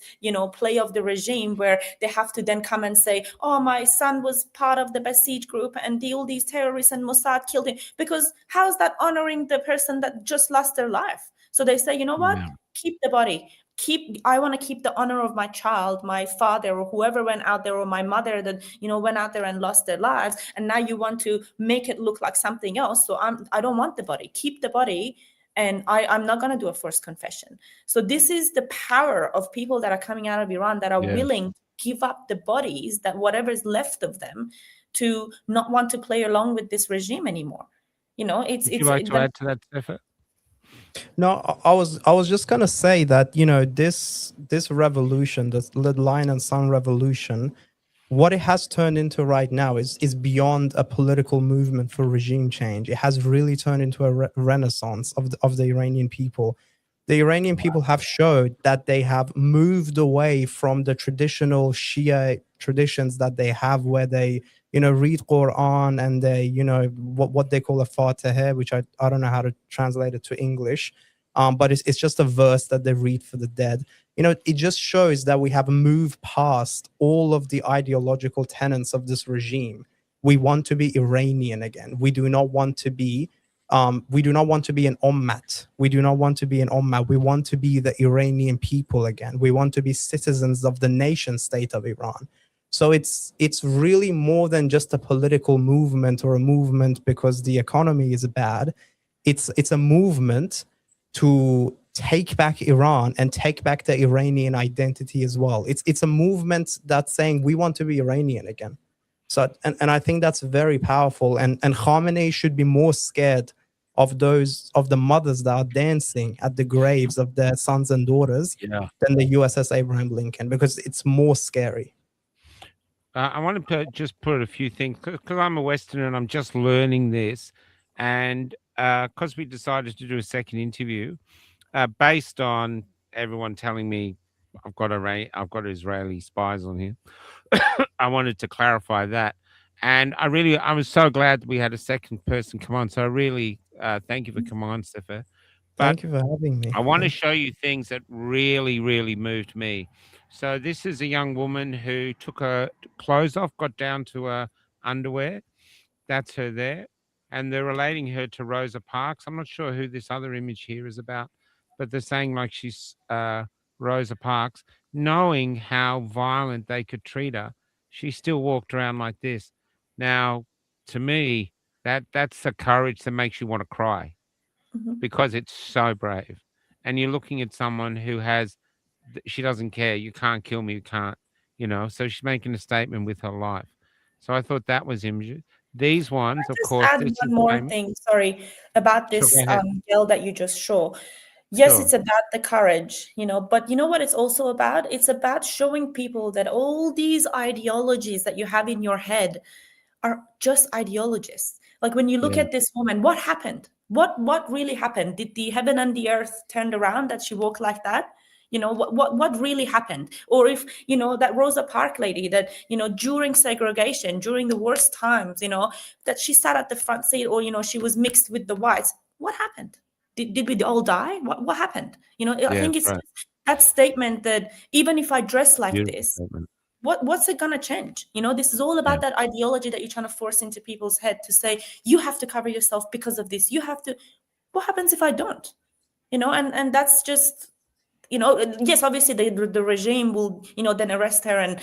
S4: play of the regime, where they have to then come and say, oh, my son was part of the Basij group and all these terrorists and Mossad killed him. Because how's that honoring the person that just lost their life? So they say, you know what, keep the body. I want to keep the honor of my child, my father, or whoever went out there, or my mother that went out there and lost their lives, and now you want to make it look like something else. So I don't want the body. Keep the body, and I'm not going to do a forced confession. So this is the power of people that are coming out of Iran, that are willing to give up the bodies, that whatever is left of them, to not want to play along with this regime anymore. Would
S1: you like to add to that, Sepehr?
S5: No, I was just gonna say that this revolution, the Lion and Sun revolution, what it has turned into right now is beyond a political movement for regime change. It has really turned into a renaissance of the Iranian people. The Iranian people have showed that they have moved away from the traditional Shia traditions that they have, where they read Quran and they what they call a Fatiha, which I don't know how to translate it to English, but it's just a verse that they read for the dead. It just shows that we have moved past all of the ideological tenets of this regime. We want to be Iranian again. We do not want to be an ummat. We do not want to be an ummat. We want to be the Iranian people again. We want to be citizens of the nation state of Iran. So it's really more than just a political movement, or a movement because the economy is bad. It's a movement to take back Iran and take back the Iranian identity as well. It's a movement that's saying we want to be Iranian again. So and I think that's very powerful. And Khamenei should be more scared of the mothers that are dancing at the graves of their sons and daughters than the USS Abraham Lincoln, because it's more scary.
S1: I want to just put a few things, because I'm a Westerner and I'm just learning this, and because we decided to do a second interview, based on everyone telling me I've got Israeli spies on here. I wanted to clarify that, and I was so glad that we had a second person come on. So I really thank you for coming on, Sepehr.
S5: Thank you for having me.
S1: I want to show you things that really, really moved me. So this is a young woman who took her clothes off, got down to her underwear. That's her there. And they're relating her to Rosa Parks. I'm not sure who this other image here is about, but they're saying like she's Rosa Parks. Knowing how violent they could treat her, she still walked around like this. Now, to me, that's the courage that makes you want to cry, because it's so brave. And you're looking at someone who she doesn't care. You can't kill me. You can't, so she's making a statement with her life. So I thought that was images. These ones, of course.
S4: Add one more thing, sorry, about this girl that you just show. Yes, it's about the courage, but you know what it's also about? It's about showing people that all these ideologies that you have in your head are just ideologies. Like when you look at this woman, what happened? What really happened? Did the heaven and the earth turn around that she walked like that? What really happened? Or if that Rosa Parks lady that during segregation, during the worst times, that she sat at the front seat, or she was mixed with the whites. What happened? Did we all die? What happened? I think it's that statement that even if I dress like this, what's it gonna change? This is all about that ideology that you're trying to force into people's head to say you have to cover yourself because of this. You have to. What happens if I don't? And that's just. Yes, obviously the regime will, then arrest her and,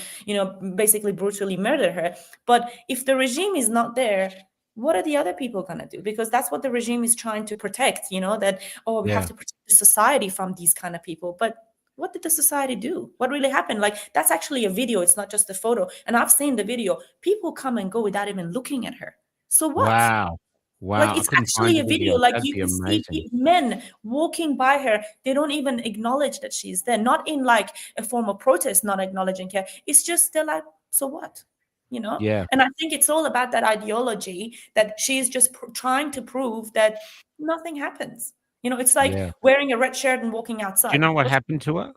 S4: basically brutally murder her. But if the regime is not there, what are the other people going to do? Because that's what the regime is trying to protect, that, we have to protect the society from these kind of people. But what did the society do? What really happened? Like, that's actually a video. It's not just a photo. And I've seen the video. People come and go without even looking at her. So what?
S1: Wow. Wow,
S4: Like,
S1: I
S4: it's
S1: couldn't find
S4: actually
S1: the
S4: a video.
S1: video.
S4: Like,
S1: That'd
S4: you
S1: be
S4: can see
S1: amazing.
S4: men walking by her. They don't even acknowledge that she's there. Not in like a form of protest, not acknowledging her. It's just they're like, so what? You know?
S1: Yeah,
S4: And I think it's all about that ideology that she's just trying to prove that nothing happens. You know, it's like
S1: yeah.
S4: wearing a red shirt and walking
S1: Do you
S4: outside.
S1: know what happened to her?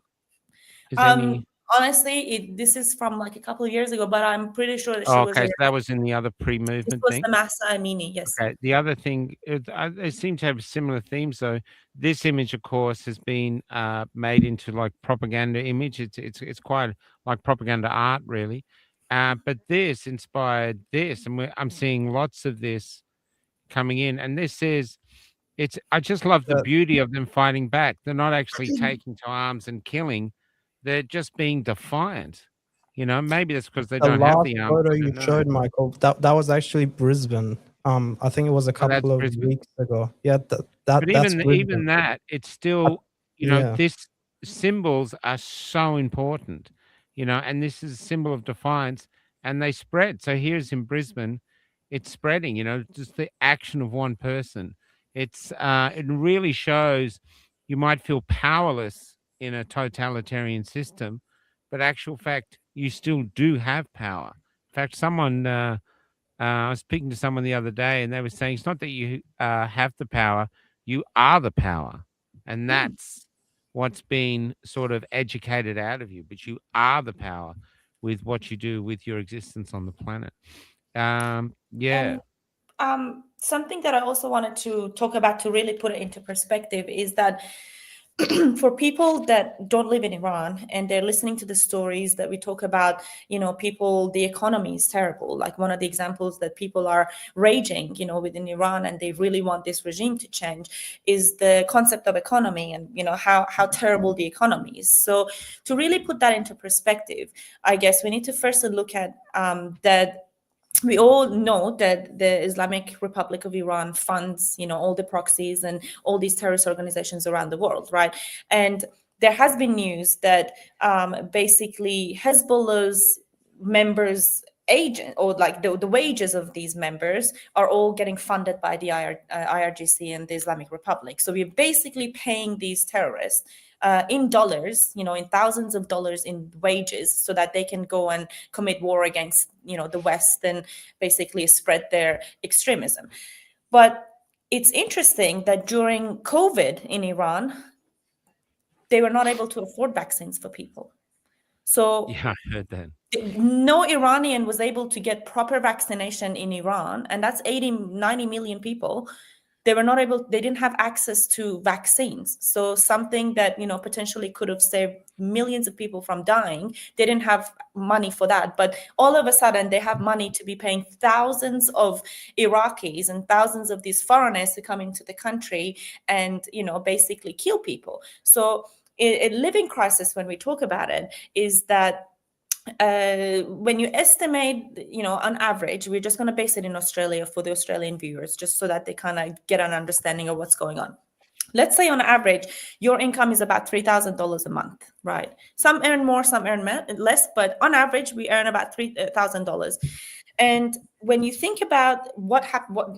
S1: Is
S4: Um,
S1: any
S4: honestly, this is from like a couple of years ago, but I'm pretty sure that she
S1: Oh,
S4: was
S1: okay, so that
S4: arrested.
S1: was in the other
S4: This
S1: pre-movement
S4: was
S1: thing?
S4: the Massa Amini, yes.
S1: Okay, the other thing, they seem to have similar themes, though. This image, of course, has been made into like propaganda image. It's quite like propaganda art, really. But this inspired this, and I'm seeing lots of this coming in. And this is, I just love the
S5: The,
S1: beauty of them fighting back. They're not actually taking to arms and killing; they're just being defiant. You know, maybe that's because they
S5: the
S1: don't have
S5: last
S1: the arms.
S5: photo
S1: I
S5: you
S1: don't know.
S5: showed, Michael, that was actually Brisbane. I think it was a
S1: Oh, that's
S5: couple of
S1: Brisbane.
S5: weeks ago. Yeah,
S1: But
S5: that's
S1: even
S5: Brisbane.
S1: that, it's
S5: Uh,
S1: still,
S5: yeah.
S1: this symbols are so important, and this is a symbol of defiance, and they spread. So here's in Brisbane, it's spreading, just the action of one person. It really shows you might feel powerless in a totalitarian system, but actual fact, you still do have power. In fact, I was speaking to someone the other day, and they were saying it's not that you have the power, you are the power. And that's what's been sort of educated out of you, but you are the power with what you do with your existence on the planet. Yeah.
S4: And something that I also wanted to talk about to really put it into perspective is that for people that don't live in Iran and they're listening to the stories that we talk about, people, the economy is terrible. Like one of the examples that people are raging, within Iran, and they really want this regime to change, is the concept of economy and, how terrible the economy is. So to really put that into perspective, I guess we need to first look at that we all know that the Islamic Republic of Iran funds, all the proxies and all these terrorist organizations around the world, right? And there has been news that basically Hezbollah's members agent, or like the wages of these members are all getting funded by the IRGC and the Islamic Republic. So we're basically paying these terrorists in dollars, in thousands of dollars in wages, so that they can go and commit war against, the West and basically spread their extremism. But it's interesting that during COVID in Iran, they were not able to afford vaccines for people. So
S1: Yeah, I heard that.
S4: no Iranian was able to get proper vaccination in Iran, and that's 90 million people. They didn't have access to vaccines. So something that, potentially could have saved millions of people from dying, they didn't have money for that. But all of a sudden they have money to be paying thousands of Iraqis and thousands of these foreigners to come into the country and, basically kill people. So a living crisis, when we talk about it, is that when you estimate, on average, we're just going to base it in Australia for the Australian viewers, just so that they kind of get an understanding of what's going on. Let's say on average, your income is about $3,000 a month, right? Some earn more, some earn less, but on average, we earn about $3,000. And when you think about what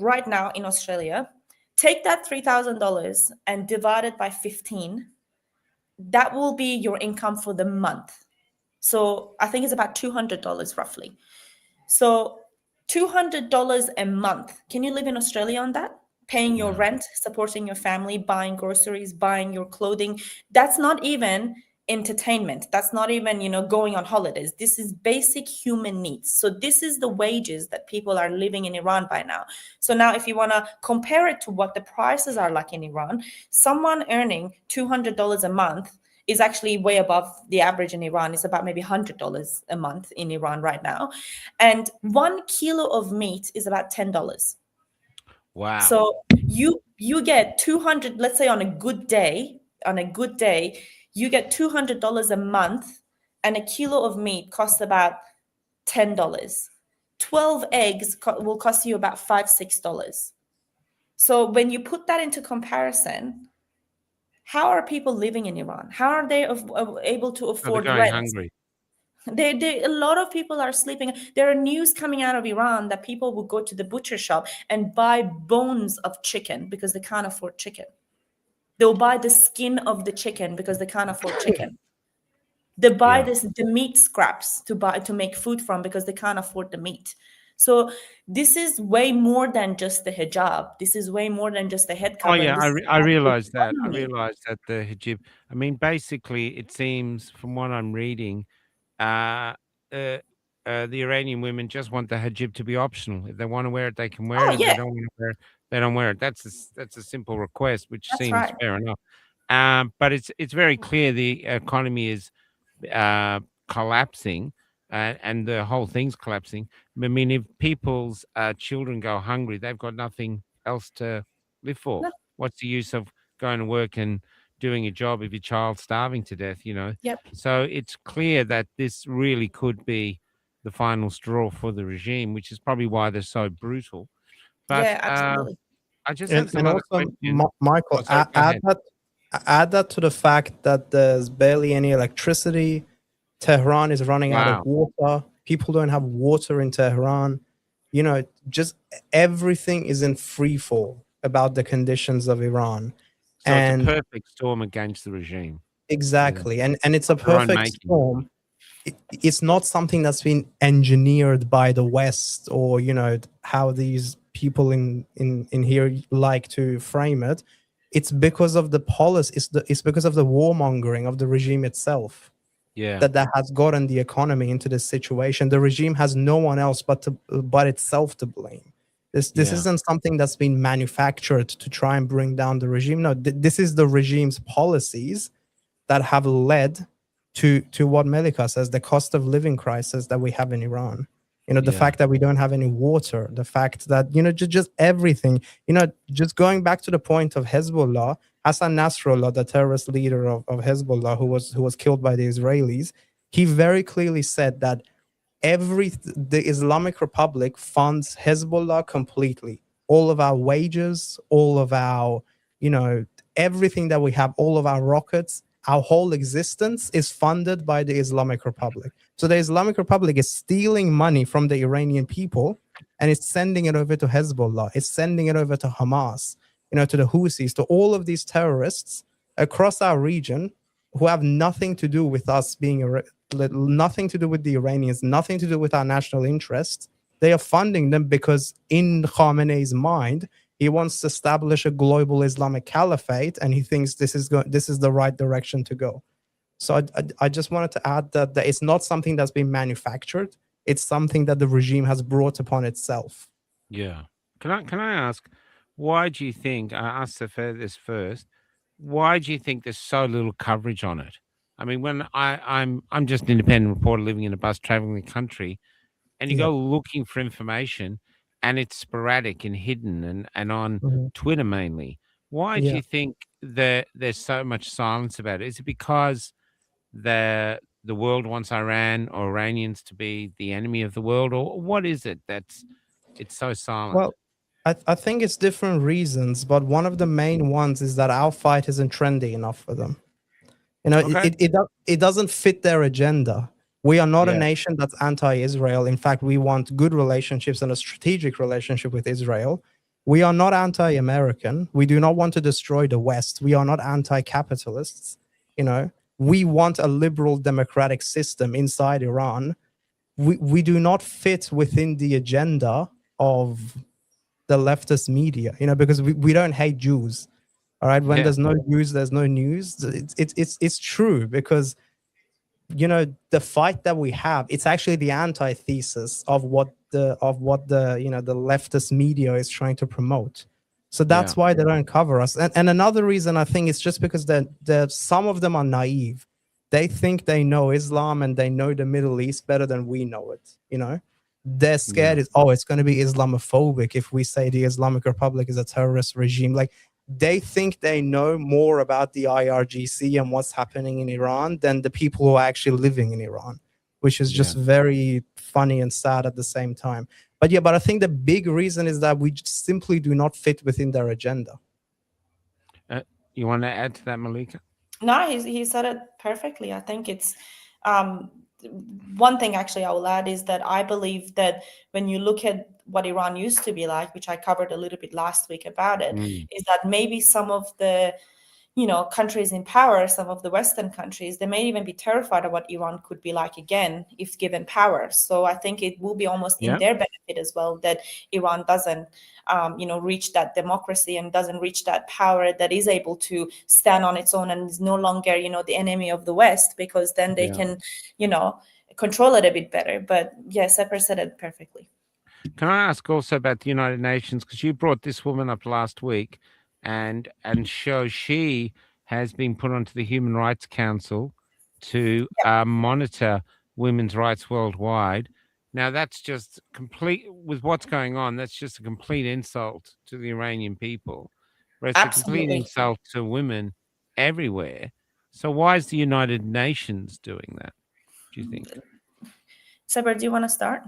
S4: right now in Australia, take that $3,000 and divide it by 15. That will be your income for the month. So I think it's about $200 roughly. So $200 a month. Can you live in Australia on that? Paying your rent, supporting your family, buying groceries, buying your clothing. That's not even entertainment. That's not even, going on holidays. This is basic human needs. So this is the wages that people are living in Iran by now. So now if you want to compare it to what the prices are like in Iran, someone earning $200 a month is actually way above the average in Iran. It's about maybe $100 a month in Iran right now. And 1 kilo of meat is about $10.
S1: Wow.
S4: So you get 200, let's say on a good day, you get $200 a month, and a kilo of meat costs about $10. 12 eggs will cost you about $5-6. So when you put that into comparison, how are people living in Iran? How are they able to
S1: Oh, they're
S4: afford
S1: going
S4: rent?
S1: hungry.
S4: A lot of people are sleeping. There are news coming out of Iran that people will go to the butcher shop and buy bones of chicken because they can't afford chicken. They'll buy the skin of the chicken because they can't afford chicken. They buy the meat scraps to make food from because they can't afford the meat. So this is way more than just the hijab. This is way more than just the head
S1: Oh
S4: covering.
S1: yeah,
S4: This is
S1: I
S4: about the
S1: realized that. I
S4: economy.
S1: realized that the hijab. I mean, basically, it seems from what I'm reading, uh, uh, the Iranian women just want the hijab to be optional. If they want to wear it, they can wear
S4: Oh
S1: it. If they
S4: yeah,
S1: don't want to wear it, they don't wear it. That's a simple request, which
S4: that's
S1: seems
S4: right.
S1: fair enough. But it's very clear the economy is uh, collapsing, and the whole thing's collapsing. I mean, if people's children go hungry, they've got nothing else to live for.
S4: No,
S1: What's the use of going to work and doing a job if your child's starving to death?
S4: yep,
S1: So it's clear that this really could be the final straw for the regime, which is probably why they're so brutal. But
S4: yeah, absolutely.
S1: I just have some
S5: And
S1: other
S5: also,
S1: questions.
S5: Michael,
S1: Oh, sorry, go ahead.
S5: add that to the fact that there's barely any electricity. Tehran is running out of
S1: Wow.
S5: water. People don't have water in Tehran. Just everything is in free fall about the conditions of Iran.
S1: So it's a
S5: And
S1: perfect storm against the regime.
S5: exactly, and it's a
S1: Of their own
S5: perfect
S1: making.
S5: storm. It's not something that's been engineered by the West, or how these people in here like to frame it. It's because of the policy. It's because of the warmongering of the regime itself
S1: Yeah.
S5: that has gotten the economy into this situation. The regime has no one else but itself to blame. This
S1: Yeah.
S5: isn't something that's been manufactured to try and bring down the regime. No, this is the regime's policies that have led to what Melika says, the cost of living crisis that we have in Iran. The
S1: Yeah.
S5: fact that we don't have any water, the fact that just everything. Just going back to the point of Hezbollah, Hassan Nasrallah, the terrorist leader of Hezbollah, who was killed by the Israelis, he very clearly said that the Islamic Republic funds Hezbollah completely. All of our wages, all of our, everything that we have, all of our rockets, our whole existence is funded by the Islamic Republic. So the Islamic Republic is stealing money from the Iranian people and it's sending it over to Hezbollah. It's sending it over to Hamas, to the Houthis, to all of these terrorists across our region who have nothing to do with us being nothing to do with the Iranians, nothing to do with our national interests. They are funding them because in Khamenei's mind, he wants to establish a global Islamic caliphate, and he thinks this is the right direction to go. So I just wanted to add that it's not something that's been manufactured. It's something that the regime has brought upon itself.
S1: Yeah. Can I ask, why do you think, I asked Sepehr this first, why do you think there's so little coverage on it? I mean, when I'm just an independent reporter living in a bus traveling the country, and you
S5: Yeah.
S1: go looking for information and it's sporadic and hidden and on
S5: Mhm.
S1: Twitter mainly. Why do
S5: Yeah.
S1: you think that there's so much silence about it? Is it because the world wants Iran or Iranians to be the enemy of the world, or what is it that's it's so silent?
S5: Well, I think it's different reasons, but one of the main ones is that our fight isn't trendy enough for them.
S1: Okay.
S5: It doesn't fit their agenda. We are not a
S1: Yeah.
S5: nation that's anti-Israel. In fact, we want good relationships and a strategic relationship with Israel. We are not anti-American. We do not want to destroy the West. We are not anti-capitalists. We want a liberal democratic system inside Iran. We do not fit within the agenda of the leftist media, because we don't hate Jews. All right. When
S1: Yeah.
S5: there's no Jews, there's no news. It's true, because the fight that we have, it's actually the antithesis of what the the leftist media is trying to promote. So that's
S1: Yeah.
S5: why they don't cover us. And another reason, I think, is just because some of them are naive. They think they know Islam and they know the Middle East better than we know it. They're scared it's going to be Islamophobic if we say the Islamic Republic is a terrorist regime. Like, they think they know more about the IRGC and what's happening in Iran than the people who are actually living in Iran, which is just very funny and sad at the same time. But I think the big reason is that we just simply do not fit within their agenda.
S1: You want to add to that, Melika?
S4: No, he said it perfectly. I think it's one thing actually I will add is that I believe that when you look at what Iran used to be like, which I covered a little bit last week about it, is that maybe some of the countries in power, some of the Western countries, they may even be terrified of what Iran could be like again if given power. So I think it will be almost in their benefit as well that Iran doesn't, reach that democracy and doesn't reach that power that is able to stand on its own and is no longer, the enemy of the West, because then they can, control it a bit better. But yes, Sepehr said it perfectly.
S1: Can I ask also about the United Nations? Because you brought this woman up last week, and she has been put onto the Human Rights Council to monitor women's rights worldwide. Now, that's just complete with what's going on. That's just a complete insult to the Iranian people. But it's a complete insult to women everywhere. So why is the United Nations doing that, do you think?
S4: Sepehr, do you want to start?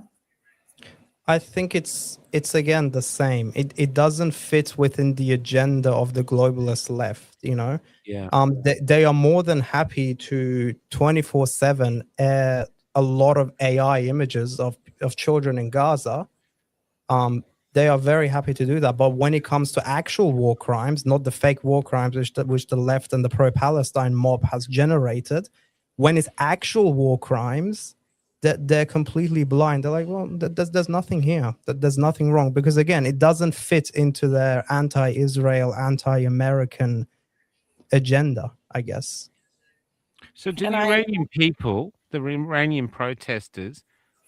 S5: I think it's again the same. It doesn't fit within the agenda of the globalist left,
S1: Yeah.
S5: They are more than happy to 24/7 air a lot of AI images of children in Gaza. They are very happy to do that. But when it comes to actual war crimes, not the fake war crimes which the left and the pro-Palestine mob has generated, when it's actual war crimes, that they're completely blind. They're like, well, there's nothing here. There's nothing wrong, because again, it doesn't fit into their anti-Israel, anti-American agenda, I guess.
S1: So do the Iranian people, the Iranian protesters,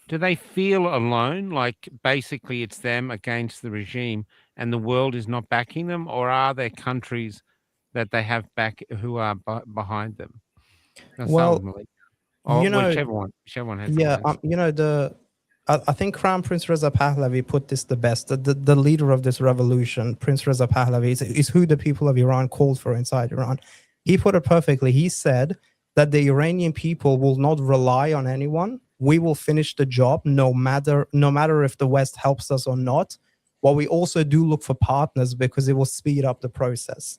S1: do they feel alone? Like basically it's them against the regime and the world is not backing them? Or are there countries that they have back who are behind them?
S5: Well,
S1: or whichever one has
S5: I think Crown Prince Reza Pahlavi put this the best. The leader of this revolution, Prince Reza Pahlavi, is who the people of Iran called for inside Iran. He put it perfectly. He said that the Iranian people will not rely on anyone. We will finish the job no matter if the West helps us or not. But we also do look for partners because it will speed up the process.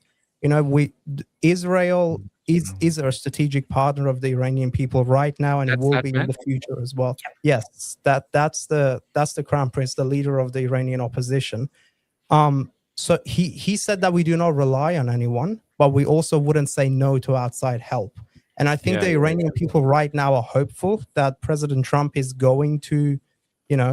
S5: Israel is a strategic partner of the Iranian people right now, and it will be in the future as well. Yes, that's the Crown Prince, the leader of the Iranian opposition. So he said that we do not rely on anyone, but we also wouldn't say no to outside help. And I think the Iranian people right now are hopeful that President Trump is going to,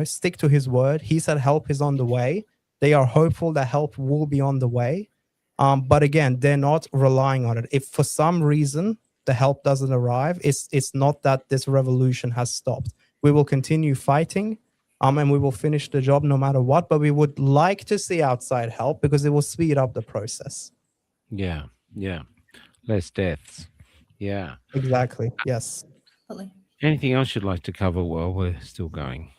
S5: stick to his word. He said help is on the way. They are hopeful that help will be on the way. But again, they're not relying on it. If for some reason the help doesn't arrive, it's not that this revolution has stopped. We will continue fighting, and we will finish the job no matter what. But we would like to see outside help because it will speed up the process.
S1: Yeah. Less deaths. Yeah.
S5: Exactly. Yes.
S1: Anything else you'd like to cover while we're still going?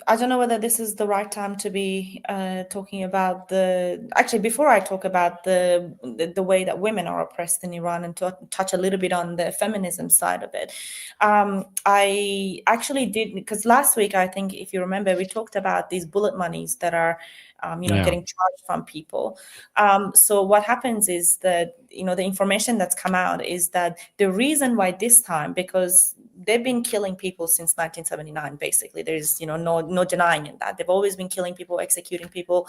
S4: I don't know whether this is the right time to be talking about actually, before I talk about the way that women are oppressed in Iran and to touch a little bit on the feminism side of it. I actually did, because last week, I think, if you remember, we talked about these bullet monies that are getting charged from people. So what happens is that, the information that's come out is that the reason why this time, because they've been killing people since 1979, basically. There's, no denying in that. They've always been killing people, executing people.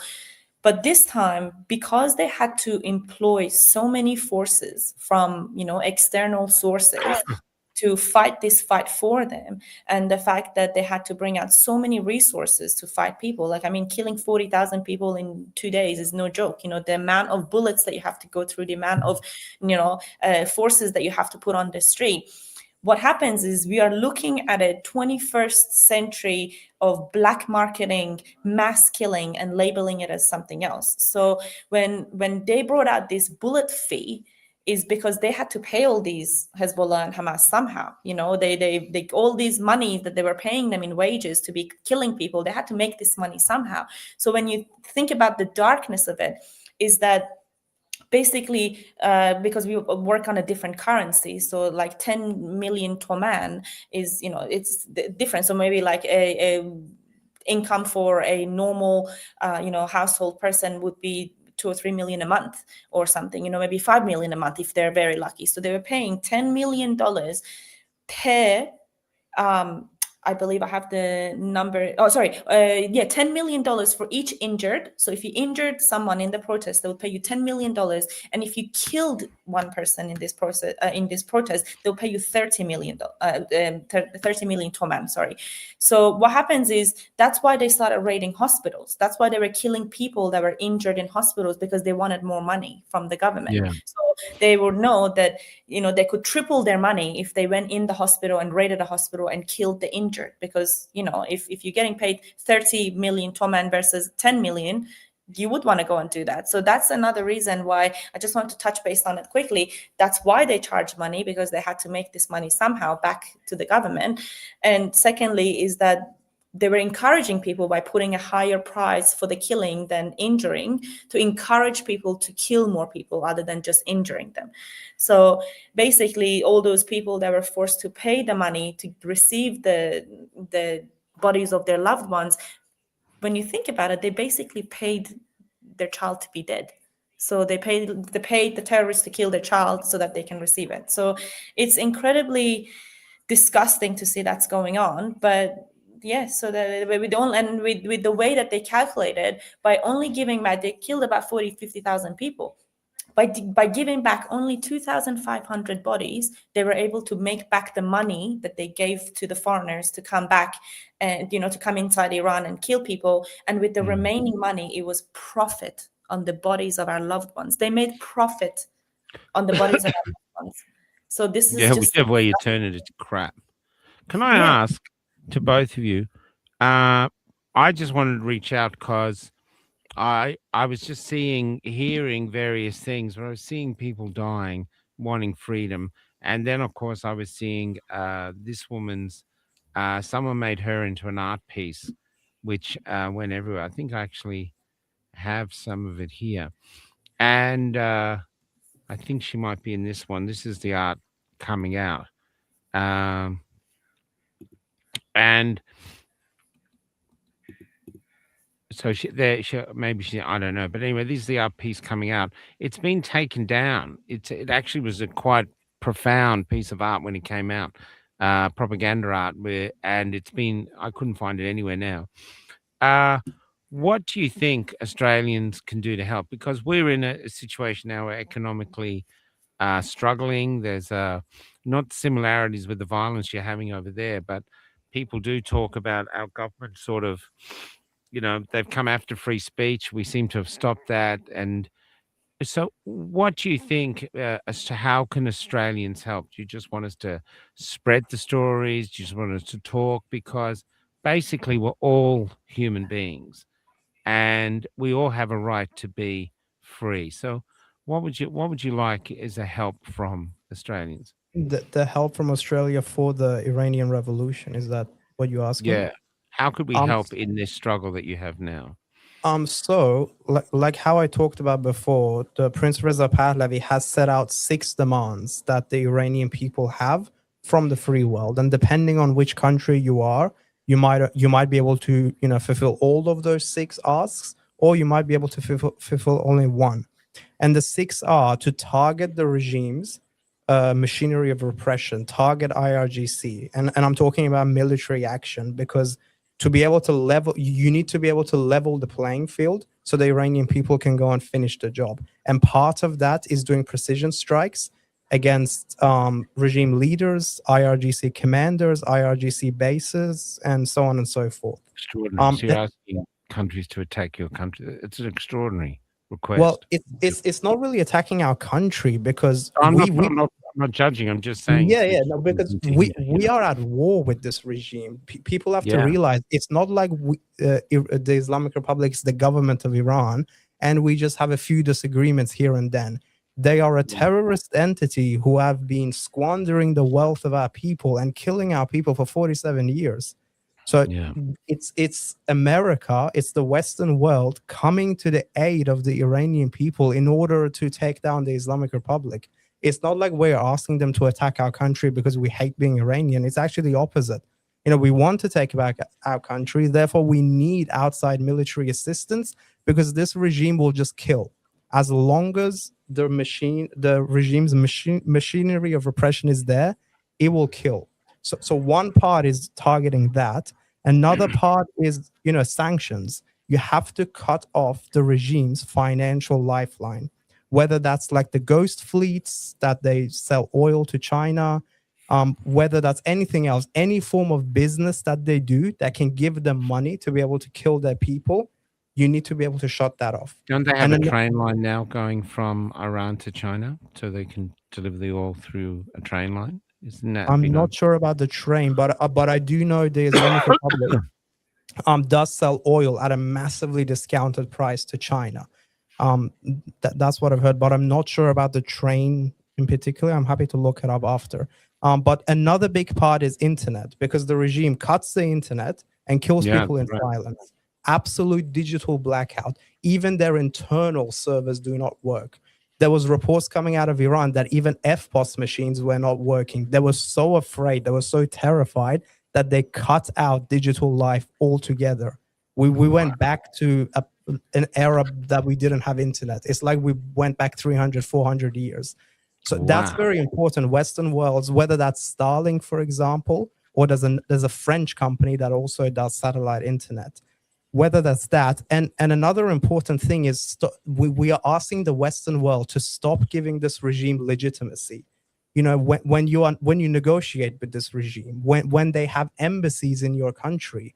S4: But this time, because they had to employ so many forces from, external sources to fight this fight for them, and the fact that they had to bring out so many resources to fight people, killing 40,000 people in 2 days is no joke. The amount of bullets that you have to go through, the amount of, forces that you have to put on the street. What happens is we are looking at a 21st century of black marketing, mass killing, and labeling it as something else. So when they brought out this bullet fee, is because they had to pay all these Hezbollah and Hamas somehow. They all these money that they were paying them in wages to be killing people, they had to make this money somehow. So when you think about the darkness of it, is that basically, because we work on a different currency, so like 10 million toman is, it's different. So maybe like a income for a normal, household person would be 2 or 3 million a month or something, maybe 5 million a month if they're very lucky. So they were paying $10 million per I believe I have the number. Oh, sorry. $10 million for each injured. So if you injured someone in the protest, they will pay you $10 million. And if you killed one person in this protest, they'll pay you $30 million. 30 million toman. Sorry. So what happens is that's why they started raiding hospitals. That's why they were killing people that were injured in hospitals, because they wanted more money from the government.
S1: Yeah.
S4: So they would know that they could triple their money if they went in the hospital and raided a hospital and killed the injured, because if you're getting paid 30 million toman versus 10 million, you would want to go and do that. So that's another reason why I just want to touch base on it quickly. That's why they charge money, because they had to make this money somehow back to the government. And secondly is that they were encouraging people by putting a higher price for the killing than injuring, to encourage people to kill more people other than just injuring them. So basically, all those people that were forced to pay the money to receive the bodies of their loved ones, when you think about it, they basically paid their child to be dead. So they paid the terrorists to kill their child so that they can receive it. So it's incredibly disgusting to see that's going on. But yes, so that we don't, and with the way that they calculated, by only giving back, they killed about 50,000 people. By giving back only 2,500 bodies, they were able to make back the money that they gave to the foreigners to come back and to come inside Iran and kill people. And with the remaining money, it was profit on the bodies of our loved ones. They made profit on the bodies of our loved ones. So this is just
S1: whichever way you turn it, it's crap. Can I ask to both of you? I just wanted to reach out because I was just hearing various things where I was seeing people dying, wanting freedom, and then of course I was seeing this woman's. Someone made her into an art piece, which went everywhere. I think I actually have some of it here, and I think she might be in this one. This is the art coming out, and. So I don't know, but anyway, this is the art piece coming out. It's been taken down. It actually was a quite profound piece of art when it came out, propaganda art, and I couldn't find it anywhere now. What do you think Australians can do to help? Because we're in a situation now where economically struggling. There's not similarities with the violence you're having over there, but people do talk about our government sort of. They've come after free speech. We seem to have stopped that. And so what do you think as to how can Australians help? Do you just want us to spread the stories? Do you just want us to talk? Because basically we're all human beings and we all have a right to be free. So what would you like as a help from Australians?
S5: The help from Australia for the Iranian revolution, is that what you're asking?
S1: Yeah. How could we help in this struggle that you have now?
S5: So like how I talked about before, the Prince Reza Pahlavi has set out 6 demands that the Iranian people have from the free world, and depending on which country you are, you might be able to fulfill all of those 6 asks, or you might be able to fulfill only one. And the 6 are to target the regime's machinery of repression, target IRGC, and I'm talking about military action, because to be able to you need to be able to level the playing field so the Iranian people can go and finish the job. And part of that is doing precision strikes against regime leaders, IRGC commanders, IRGC bases, and so on and so forth.
S1: Extraordinary. So you're asking countries to attack your country. It's an extraordinary request.
S5: Well, it's not really attacking our country, because
S1: I'm not judging. I'm just saying.
S5: No, because we are at war with this regime. People have to realize it's not like the Islamic Republic is the government of Iran, and we just have a few disagreements here and then. They are a terrorist entity who have been squandering the wealth of our people and killing our people for 47 years. So it's America, it's the Western world coming to the aid of the Iranian people in order to take down the Islamic Republic. It's not like we're asking them to attack our country because we hate being Iranian. It's actually the opposite. We want to take back our country. Therefore, we need outside military assistance, because this regime will just kill. As long as the regime's machinery of repression is there, it will kill. So one part is targeting that. Another part is, sanctions. You have to cut off the regime's financial lifeline, whether that's like the ghost fleets that they sell oil to China, whether that's anything else, any form of business that they do that can give them money to be able to kill their people, you need to be able to shut that off.
S1: Don't they have
S5: And
S1: a
S5: then
S1: train line now going from Iran to China so they can deliver the oil through a train line? Isn't that
S5: I'm
S1: big
S5: not sure about the train, but I do know the Islamic Republic does sell oil at a massively discounted price to China. That's what I've heard, but I'm not sure about the train in particular. I'm happy to look it up after. But another big part is internet, because the regime cuts the internet and kills people in silence. Absolute digital blackout. Even their internal servers do not work. There was reports coming out of Iran that even FPOS machines were not working. They were so afraid, they were so terrified that they cut out digital life altogether. We went back to an era that we didn't have internet. It's like we went back 300, 400 years. So that's very important. Western worlds, whether that's Starlink, for example, or there's a French company that also does satellite internet, whether that's that. And another important thing is we are asking the Western world to stop giving this regime legitimacy. When you negotiate with this regime, when they have embassies in your country,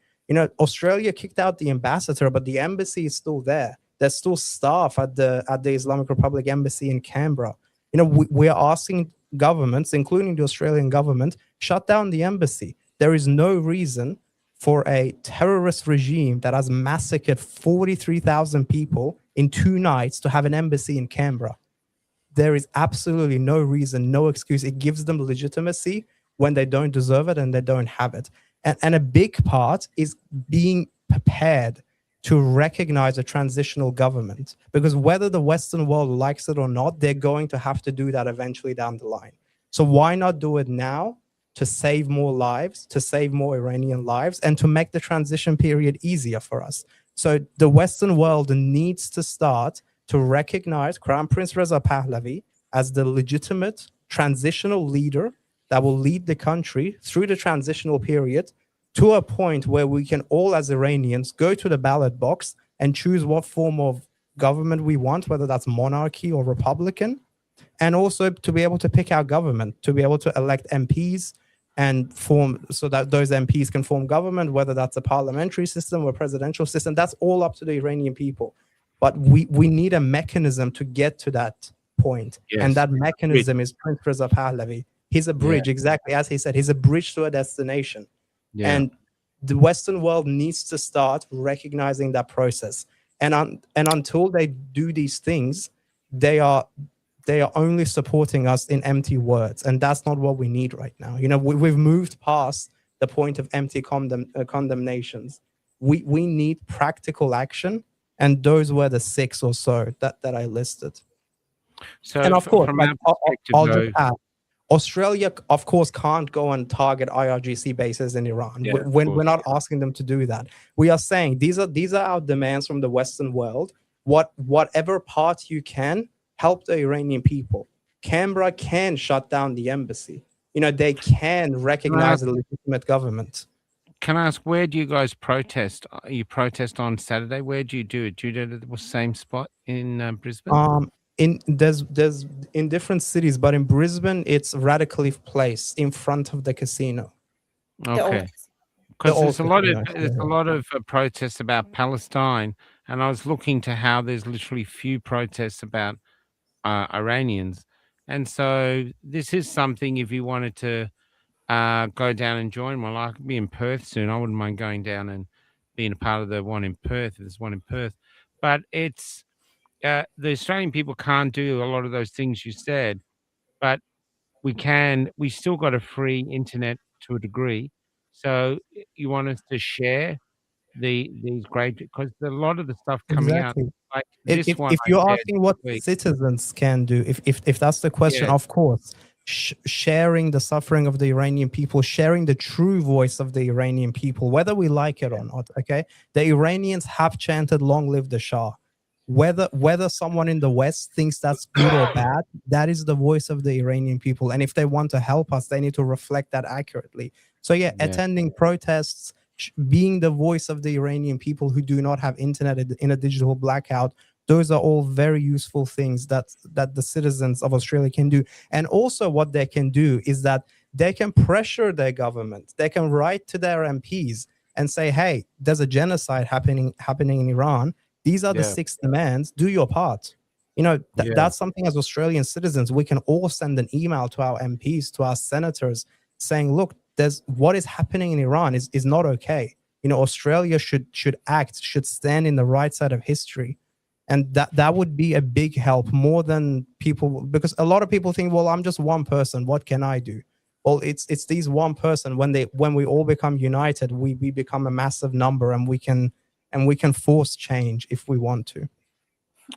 S5: Australia kicked out the ambassador, but the embassy is still there. There's still staff at the Islamic Republic embassy in Canberra. We are asking governments, including the Australian government, shut down the embassy. There is no reason for a terrorist regime that has massacred 43,000 people in 2 nights to have an embassy in Canberra. There is absolutely no reason, no excuse. It gives them legitimacy when they don't deserve it and they don't have it. And a big part is being prepared to recognize a transitional government, because whether the Western world likes it or not, they're going to have to do that eventually down the line. So why not do it now to save more lives, to save more Iranian lives, and to make the transition period easier for us? So the Western world needs to start to recognize Crown Prince Reza Pahlavi as the legitimate transitional leader that will lead the country through the transitional period to a point where we can all, as Iranians, go to the ballot box and choose what form of government we want, whether that's monarchy or Republican, and also to be able to pick our government, to be able to elect MPs and form, so that those MPs can form government, whether that's a parliamentary system or presidential system. That's all up to the Iranian people. But we need a mechanism to get to that point. Yes. And that mechanism is Prince Reza Pahlavi. He's a bridge, exactly as he said. He's a bridge to a destination. Yeah. And the Western world needs to start recognizing that process. And until they do these things, they are only supporting us in empty words. And that's not what we need right now. We've moved past the point of empty condemnations. We need practical action. And those were the 6 or so that I listed. So, and of course, I'll just add, Australia, of course, can't go and target IRGC bases in Iran. Yeah, we're not asking them to do that. We are saying these are our demands from the Western world. Whatever part you can, help the Iranian people. Canberra can shut down the embassy. They can recognize a legitimate government.
S1: Can I ask, where do you guys protest? You protest on Saturday. Where do you do it? Do you do it at the same spot in Brisbane?
S5: There's in different cities, but in Brisbane it's Radcliffe Place in front of the casino.
S1: Okay, because there's a lot of protests about Palestine, and I was looking to how there's literally few protests about Iranians, and so this is something, if you wanted to go down and join one, I could be in Perth soon. I wouldn't mind going down and being a part of the one in Perth. There's one in Perth, but it's the Australian people can't do a lot of those things you said, but we can. We still got a free internet to a degree. So you want us to share these great, because a lot of the stuff coming out. Like
S5: if you're asking what citizens can do, if that's the question, of course, sharing the suffering of the Iranian people, sharing the true voice of the Iranian people, whether we like it or not. Okay, the Iranians have chanted "Long live the Shah." whether someone in the West thinks that's good or bad, that is the voice of the Iranian people. And if they want to help us, they need to reflect that accurately. So yeah, attending protests, being the voice of the Iranian people who do not have internet in a digital blackout, those are all very useful things that the citizens of Australia can do. And also what they can do is that they can pressure their government. They can write to their MPs and say, hey, there's a genocide happening in Iran. These are the 6 demands. Do your part. You know, that's something as Australian citizens, we can all send an email to our MPs, to our senators, saying, look, there's what is happening in Iran is not okay. You know, Australia should stand in the right side of history. And that would be a big help, more than people, because a lot of people think, well, I'm just one person. What can I do? Well, it's these one person. When we all become united, we become a massive number, and we can force change if we want to.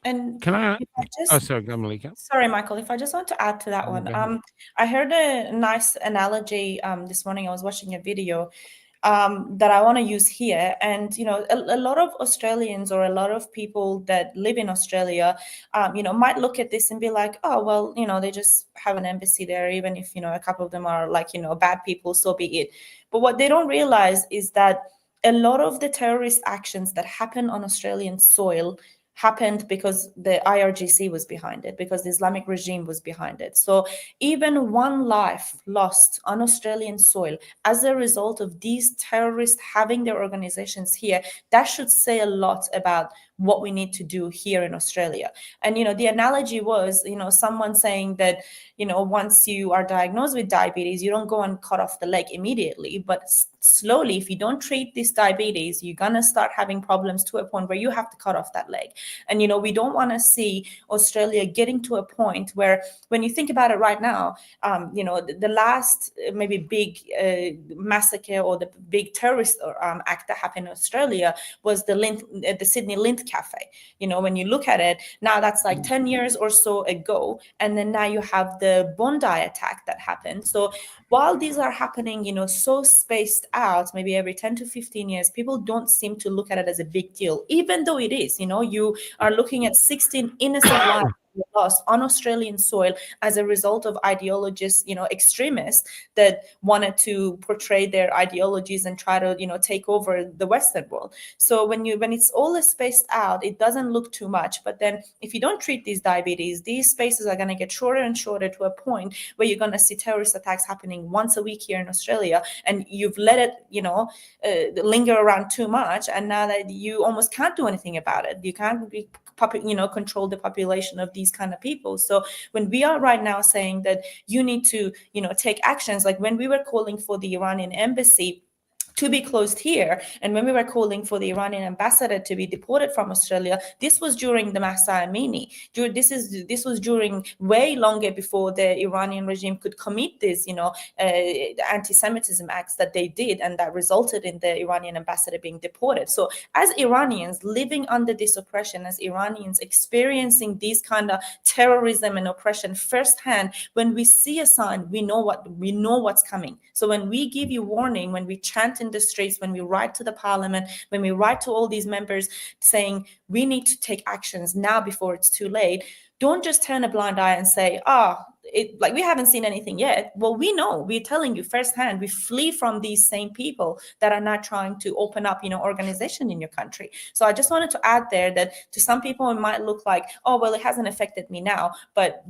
S4: And
S1: Can I?
S4: if I just,
S1: Oh, sorry, go, Melika.
S4: sorry, Michael, if I just want to add to that one. I heard a nice analogy this morning. I was watching a video that I want to use here. And, you know, a lot of Australians, or a lot of people that live in Australia, you know, might look at this and be like, oh, well, you know, they just have an embassy there, even if, you know, a couple of them are like, you know, bad people, so be it. But what they don't realize is that a lot of the terrorist actions that happen on Australian soil happened because the IRGC was behind it, because the Islamic regime was behind it. So even one life lost on Australian soil as a result of these terrorists having their organizations here, that should say a lot about what we need to do here in Australia. And, you know, the analogy was, you know, someone saying that, you know, once you are diagnosed with diabetes, you don't go and cut off the leg immediately, but slowly, if you don't treat this diabetes, you're going to start having problems to a point where you have to cut off that leg. And, you know, we don't want to see Australia getting to a point where, when you think about it right now, you know, the last maybe big massacre or the big terrorist act that happened in Australia was the Sydney Lint Cafe. You know, when you look at it now, that's like 10 years or so ago. And then now you have the Bondi attack that happened. So while these are happening, you know, so spaced out, maybe every 10 to 15 years, people don't seem to look at it as a big deal, even though it is. You know, you are looking at 16 innocent lives lost on Australian soil as a result of ideologists, you know, extremists that wanted to portray their ideologies and try to, you know, take over the Western world. So when it's all spaced out, it doesn't look too much. But then if you don't treat these diabetes, these spaces are going to get shorter and shorter to a point where you're going to see terrorist attacks happening once a week here in Australia, and you've let it, you know, linger around too much, and now that you almost can't do anything about it, you can't control the population of these kind of people. So when we are right now saying that you need to, you know, take actions, like when we were calling for the Iranian embassy to be closed here, and when we were calling for the Iranian ambassador to be deported from Australia, this was during the Mahsa Amini. This was during way longer before the Iranian regime could commit these, you know, anti-Semitism acts that they did, and that resulted in the Iranian ambassador being deported. So as Iranians living under this oppression, as Iranians experiencing these kind of terrorism and oppression firsthand, when we see a sign, we know what's coming. So when we give you warning, when we chant in the streets, when we write to the parliament, when we write to all these members saying we need to take actions now before it's too late, don't just turn a blind eye and say, like we haven't seen anything yet. Well, we know, we're telling you firsthand, we flee from these same people that are not trying to open up, you know, organization in your country. So I just wanted to add there that to some people it might look like, oh, well, it hasn't affected me now, but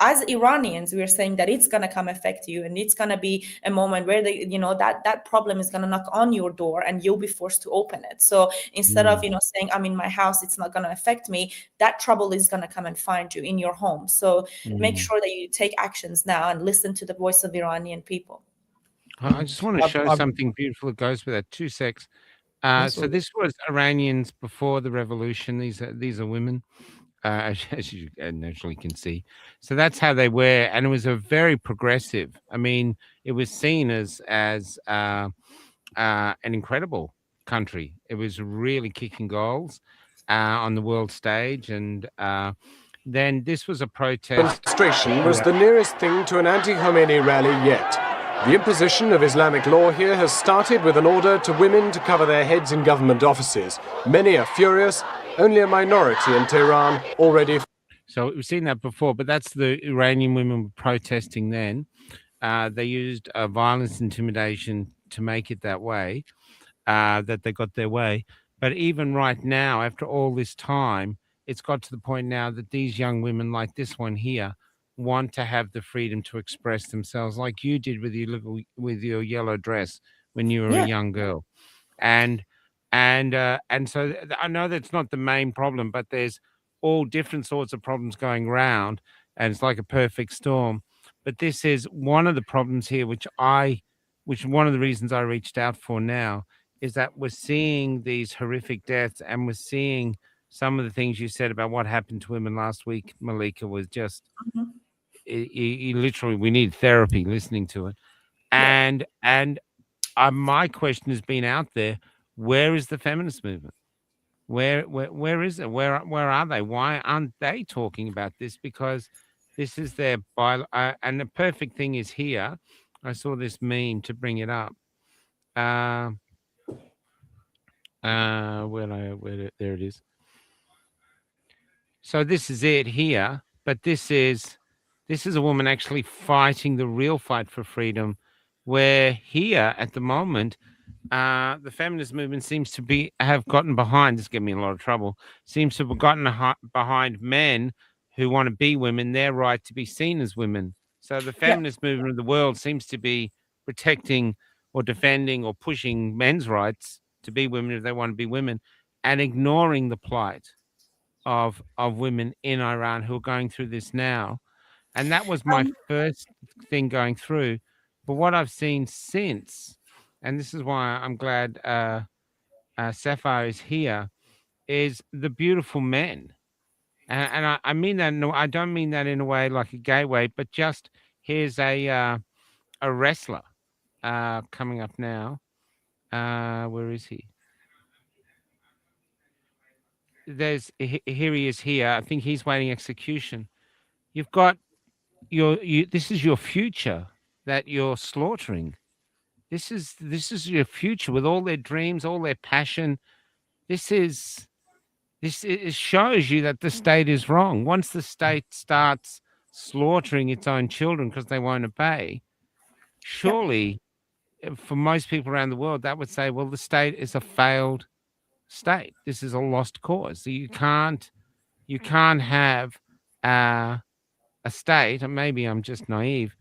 S4: as Iranians, we're saying that it's going to come affect you, and it's going to be a moment where that problem is going to knock on your door and you'll be forced to open it. So instead of, you know, saying I'm in my house, it's not going to affect me, that trouble is going to come and find you in your home. So make sure that you take actions now and listen to the voice of Iranian people.
S1: I just want to show something beautiful that goes with that. 2 secs. So this was Iranians before the revolution. These are women. As you naturally can see. So that's how they were. And it was a very progressive. I mean, it was seen as an incredible country. It was really kicking goals on the world stage. And then this was a protest.
S8: Demonstration was the nearest thing to an anti-Khomeini rally yet. The imposition of Islamic law here has started with an order to women to cover their heads in government offices. Many are furious, only a minority in Tehran already.
S1: So we've seen that before, but that's the Iranian women protesting then. They used violence, intimidation to make it that way, that they got their way. But even right now, after all this time, it's got to the point now that these young women, like this one here, want to have the freedom to express themselves, like you did with your yellow dress when you were a young girl, and so I know that's not the main problem, but there's all different sorts of problems going around, and it's like a perfect storm. But this is one of the problems here, which one of the reasons I reached out for now is that we're seeing these horrific deaths, and we're seeing some of the things you said about what happened to women last week, Melika, was just literally, we need therapy listening to it. And my question has been out there: where is the feminist movement? Where is it? Where are they? Why aren't they talking about this? Because this is their and the perfect thing is here. I saw this meme to bring it up. There it is. So this is it here, but this is a woman actually fighting the real fight for freedom, where here at the moment, the feminist movement seems to have gotten behind. This gave me a lot of trouble. Seems to have gotten behind men who want to be women, their right to be seen as women. So the feminist movement of the world seems to be protecting or defending or pushing men's rights to be women if they want to be women, and ignoring the plight of women in Iran who are going through this now. And that was my first thing going through. But what I've seen since, and this is why I'm glad Sepehr is here, is the beautiful men. And I mean that, I don't mean that in a way like a gay way, but just here's a wrestler coming up now. Where is he? Here he is here. I think he's waiting execution. You've got this is your future that you're slaughtering. This is your future with all their dreams, all their passion. It shows you that the state is wrong. Once the state starts slaughtering its own children because they won't obey, surely for most people around the world, that would say, well, the state is a failed state. This is a lost cause. So you can't have a state, and maybe I'm just naive,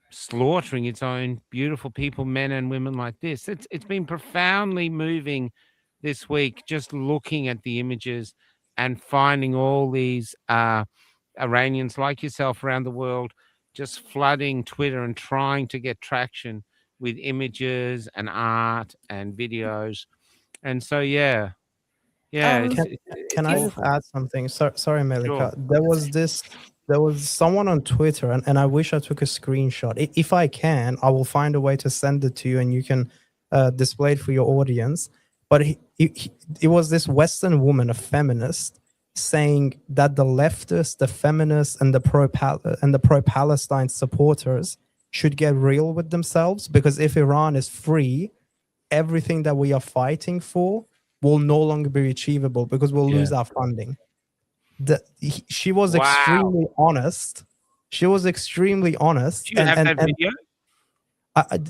S1: slaughtering its own beautiful people, men and women like this. It's been profoundly moving this week, just looking at the images and finding all these Iranians like yourself around the world just flooding Twitter and trying to get traction with images and art and videos. And so,
S5: Can I just add something? Sorry, Melika.
S1: Sure.
S5: There was someone on Twitter, and I wish I took a screenshot. If I can, I will find a way to send it to you, and you can display it for your audience. But it was this Western woman, a feminist, saying that the leftists, the feminists, and the pro-Palestine supporters should get real with themselves, because if Iran is free, everything that we are fighting for will no longer be achievable because we'll lose our funding. She was extremely honest. She was extremely honest.
S1: Do you have that video?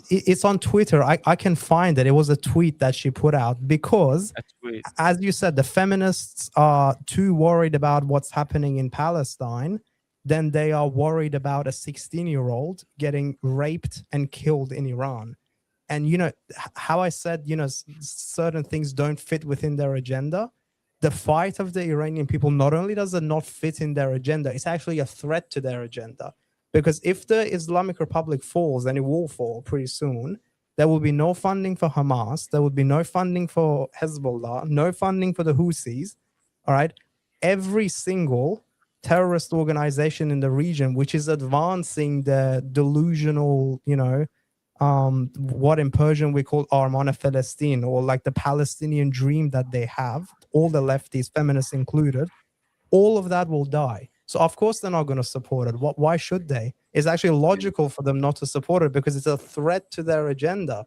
S5: It's on Twitter. I can find it. It was a tweet that she put out because, as you said, the feminists are too worried about what's happening in Palestine. Then they are worried about a 16-year-old getting raped and killed in Iran. And, you know, how I said, you know, certain things don't fit within their agenda. The fight of the Iranian people, not only does it not fit in their agenda, it's actually a threat to their agenda. Because if the Islamic Republic falls, and it will fall pretty soon, there will be no funding for Hamas. There will be no funding for Hezbollah, no funding for the Houthis. All right. Every single terrorist organization in the region, which is advancing the delusional, you know, what in Persian we call Arman Palestine, or like the Palestinian dream that they have, all the lefties, feminists included, all of that will die. So of course they're not going to support it. Why should they? It's actually logical for them not to support it because it's a threat to their agenda.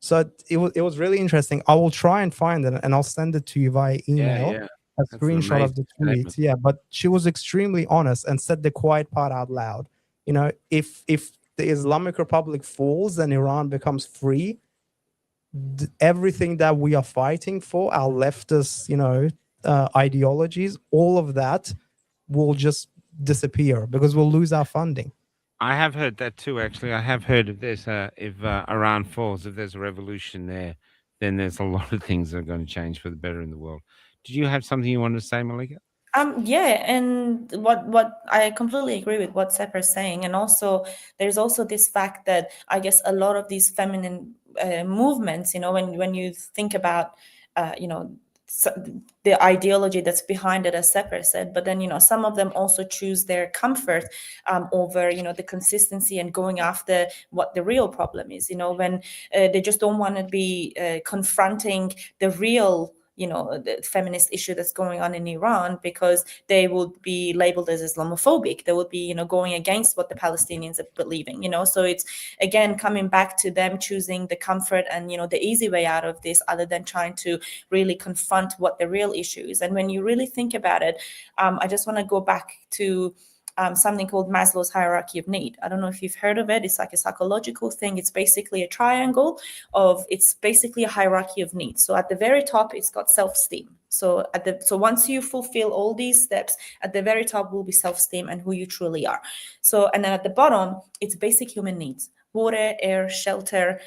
S5: So it was really interesting. I will try and find it and I'll send it to you via email. a
S1: That's an
S5: screenshot of the
S1: amazing
S5: tweet.
S1: statement.
S5: Yeah, but she was extremely honest and said the quiet part out loud. You know, if the Islamic Republic falls and Iran becomes free, everything that we are fighting for, our leftist, ideologies, all of that will just disappear because we'll lose our funding.
S1: I have heard that too, actually. I have heard of this. If Iran falls, if there's a revolution there, then there's a lot of things that are going to change for the better in the world. Did you have something you wanted to say, Malika?
S4: Yeah, and what I completely agree with what Sepehr is saying, and also there's also this fact that I guess a lot of these feminine movements, when you think about, the ideology that's behind it, as Sepehr said, but then some of them also choose their comfort over the consistency and going after what the real problem is. When they just don't want to be confronting the real the feminist issue that's going on in Iran, because they would be labeled as Islamophobic. They would be, going against what the Palestinians are believing, So it's, again, coming back to them choosing the comfort and, the easy way out of this, other than trying to really confront what the real issue is. And when you really think about it, I just want to go back to something called Maslow's hierarchy of need. I don't know if you've heard of it. It's like a psychological thing. It's basically a triangle it's basically a hierarchy of needs. So at the very top, it's got self-esteem. So once you fulfill all these steps, at the very top will be self-esteem and who you truly are. So, and then at the bottom, it's basic human needs: water, air, shelter,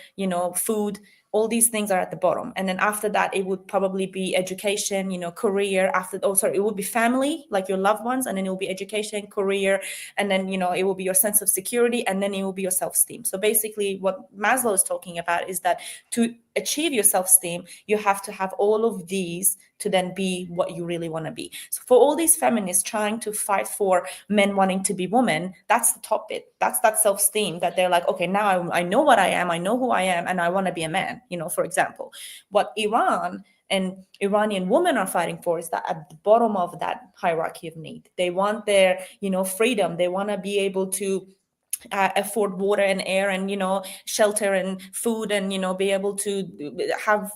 S4: food. All these things are at the bottom. And then after that, it would probably be education, career. It would be family, like your loved ones. And then it will be education, career. And then, it will be your sense of security. And then it will be your self-esteem. So basically what Maslow is talking about is that to achieve your self-esteem, you have to have all of these to then be what you really want to be. So for all these feminists trying to fight for men wanting to be women, that's the top bit. That's that self-esteem that they're like, okay, now I know what I am, I know who I am, and I want to be a man, for example. What Iran and Iranian women are fighting for is that at the bottom of that hierarchy of need. They want their, freedom. They want to be able to afford water and air and shelter and food and be able to have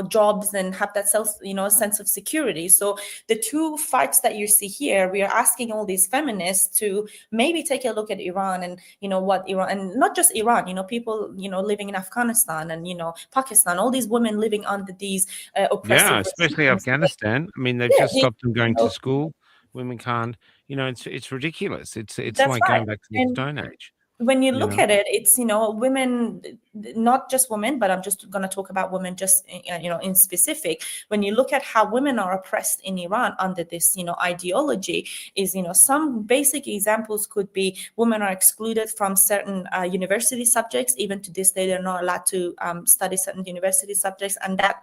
S4: jobs and have that sense of security. So the two fights that you see here, we are asking all these feminists to maybe take a look at Iran and what Iran, and not just Iran, people living in Afghanistan and Pakistan, all these women living under these oppressive
S1: especially
S4: regimes.
S1: Afghanistan. I mean, they've just stopped them going to school. Women can't. It's ridiculous. It's like going back to the Stone Age.
S4: When you look at it, it's women, not just women, but I'm just going to talk about women just in specific. When you look at how women are oppressed in Iran under this ideology, is some basic examples could be women are excluded from certain university subjects. Even to this day, they're not allowed to study certain university subjects, and that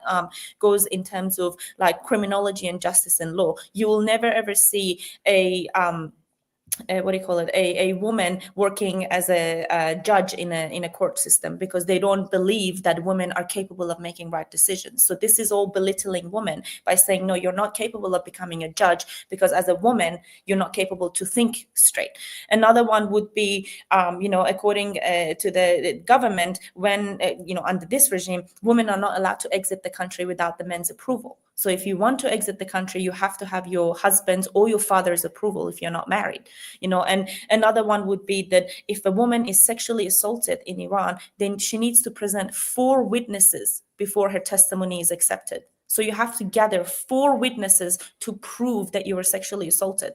S4: goes in terms of like criminology and justice and law. You will never ever see a a woman working as a judge in a court system, because they don't believe that women are capable of making right decisions. So this is all belittling women by saying, no, you're not capable of becoming a judge because as a woman, you're not capable to think straight. Another one would be, according to the government, when, under this regime, women are not allowed to exit the country without the men's approval. So if you want to exit the country, you have to have your husband's or your father's approval if you're not married. And another one would be that if a woman is sexually assaulted in Iran, then she needs to present 4 witnesses before her testimony is accepted. So you have to gather 4 witnesses to prove that you were sexually assaulted.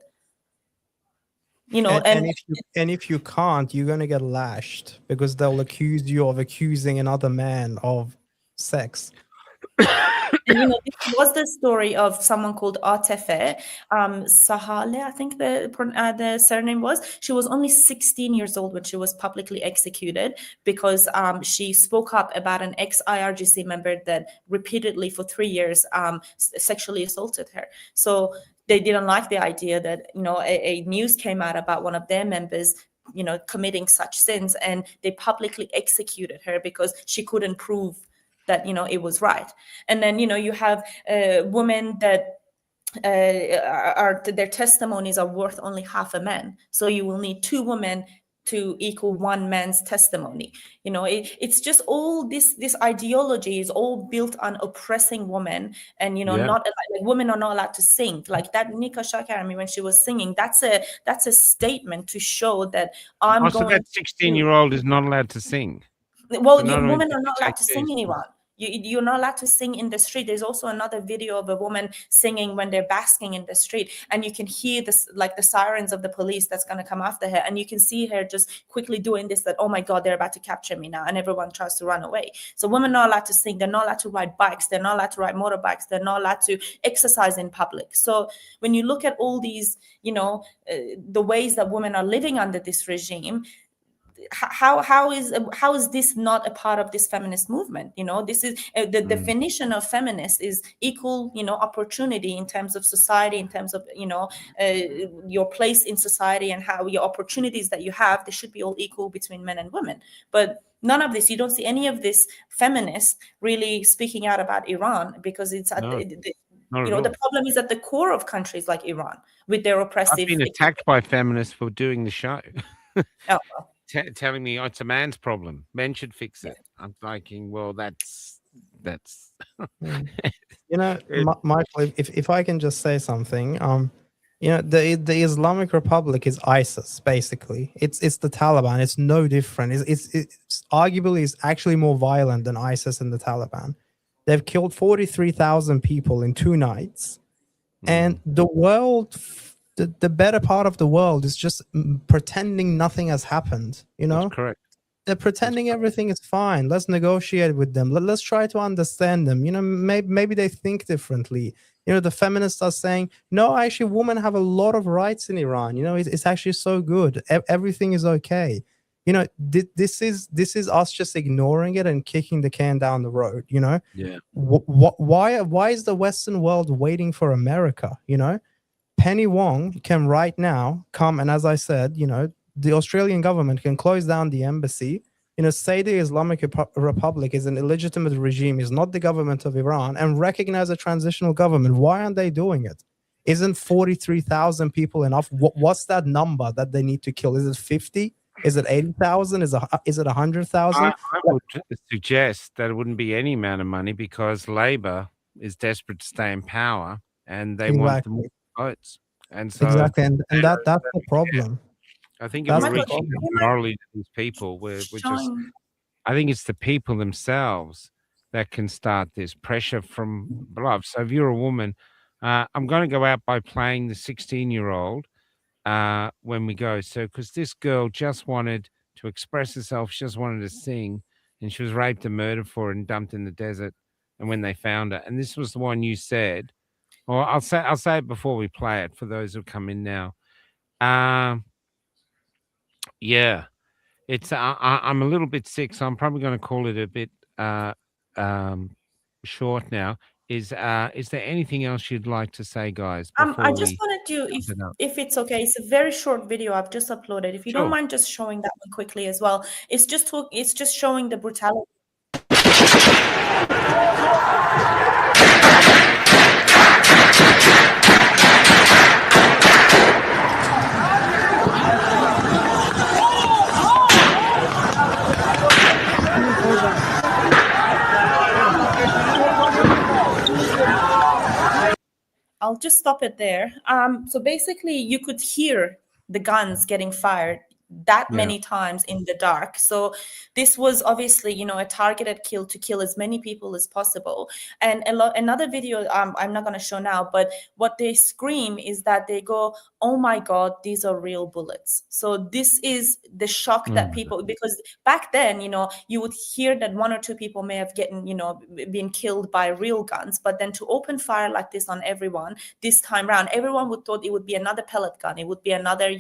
S5: And if you can't, you're gonna get lashed because they'll accuse you of accusing another man of sex.
S4: And this was the story of someone called Atefe Sahale, I think the surname was. She was only 16 years old when she was publicly executed because she spoke up about an ex-IRGC member that repeatedly for 3 years sexually assaulted her. So they didn't like the idea that a news came out about one of their members committing such sins, and they publicly executed her because she couldn't prove that it was right. And then you have women that their testimonies are worth only half a man. So you will need 2 women to equal one man's testimony. It's just all this ideology is all built on oppressing women, and not like women are not allowed to sing. Like that Nika Shakarami, when she was singing, that's a statement to show that I'm
S1: so
S4: going.
S1: that 16-year-old is not allowed to sing.
S4: Well,
S1: So not only
S4: women
S1: did
S4: are
S1: you
S4: not
S1: take
S4: allowed to sing in Iran. You're not allowed to sing in the street. There's also another video of a woman singing when they're basking in the street, and you can hear this, like the sirens of the police that's going to come after her, and you can see her just quickly doing this, that, oh my God, they're about to capture me now, and everyone tries to run away. So women are not allowed to sing. They're not allowed to ride bikes. They're not allowed to ride motorbikes. They're not allowed to exercise in public. So when you look at all these, the ways that women are living under this regime, how is this not a part of this feminist movement? This is the definition of feminist is equal, opportunity in terms of society, in terms of your place in society, and how your opportunities that you have, they should be all equal between men and women. But none of this, you don't see any of this feminists really speaking out about Iran, because it's at the problem is at the core of countries like Iran with their oppressive.
S1: I've been attacked by feminists for doing the show.
S4: Oh.
S1: Telling me it's a man's problem. Men should fix it. I'm thinking, well, that's.
S5: Michael, if I can just say something, the Islamic Republic is ISIS, basically. It's the Taliban. It's no different. It's arguably it's actually more violent than ISIS and the Taliban. They've killed 43,000 people in 2 nights, and the world. The better part of the world is just pretending nothing has happened.
S1: That's correct.
S5: They're pretending everything is fine. Let's negotiate with them. Let's try to understand them. Maybe they think differently. The feminists are saying, no, actually, women have a lot of rights in Iran. It's actually so good. Everything is okay. This is us just ignoring it and kicking the can down the road.
S1: Yeah.
S5: Why is the Western world waiting for America? Penny Wong can right now come, and as I said, the Australian government can close down the embassy, say the Islamic Republic is an illegitimate regime, is not the government of Iran, and recognize a transitional government. Why aren't they doing it? Isn't 43,000 people enough? What's that number that they need to kill? Is it 50? Is it 80,000? Is it 100,000?
S1: I would suggest that it wouldn't be any amount of money, because Labor is desperate to stay in power, and they want the votes, and so
S5: exactly, and that's the problem.
S1: I think if we're reaching morally to these people, we're just. I think it's the people themselves that can start this pressure from above. So if you're a woman, I'm going to go out by playing the 16-year-old when we go. So because this girl just wanted to express herself, she just wanted to sing, and she was raped and murdered for it and dumped in the desert. And when they found her, and this was the one you said. Or I'll say it before we play it for those who come in now. Yeah, it's I'm a little bit sick, so I'm probably going to call it a bit short now. Is there anything else you'd like to say, guys?
S4: I just wanted to, if it's okay, it's a very short video I've just uploaded. If you don't mind just showing that one quickly as well. It's just showing the brutality. I'll just stop it there. So basically, you could hear the guns getting fired that many times in the dark. So this was obviously, a targeted kill to kill as many people as possible. And another video I'm not going to show now, but what they scream is that they go, oh my God, these are real bullets. So this is the shock that people, because back then, you would hear that 1 or 2 people may have been killed by real guns, but then to open fire like this on everyone this time around, everyone would thought it would be another pellet gun. It would be another,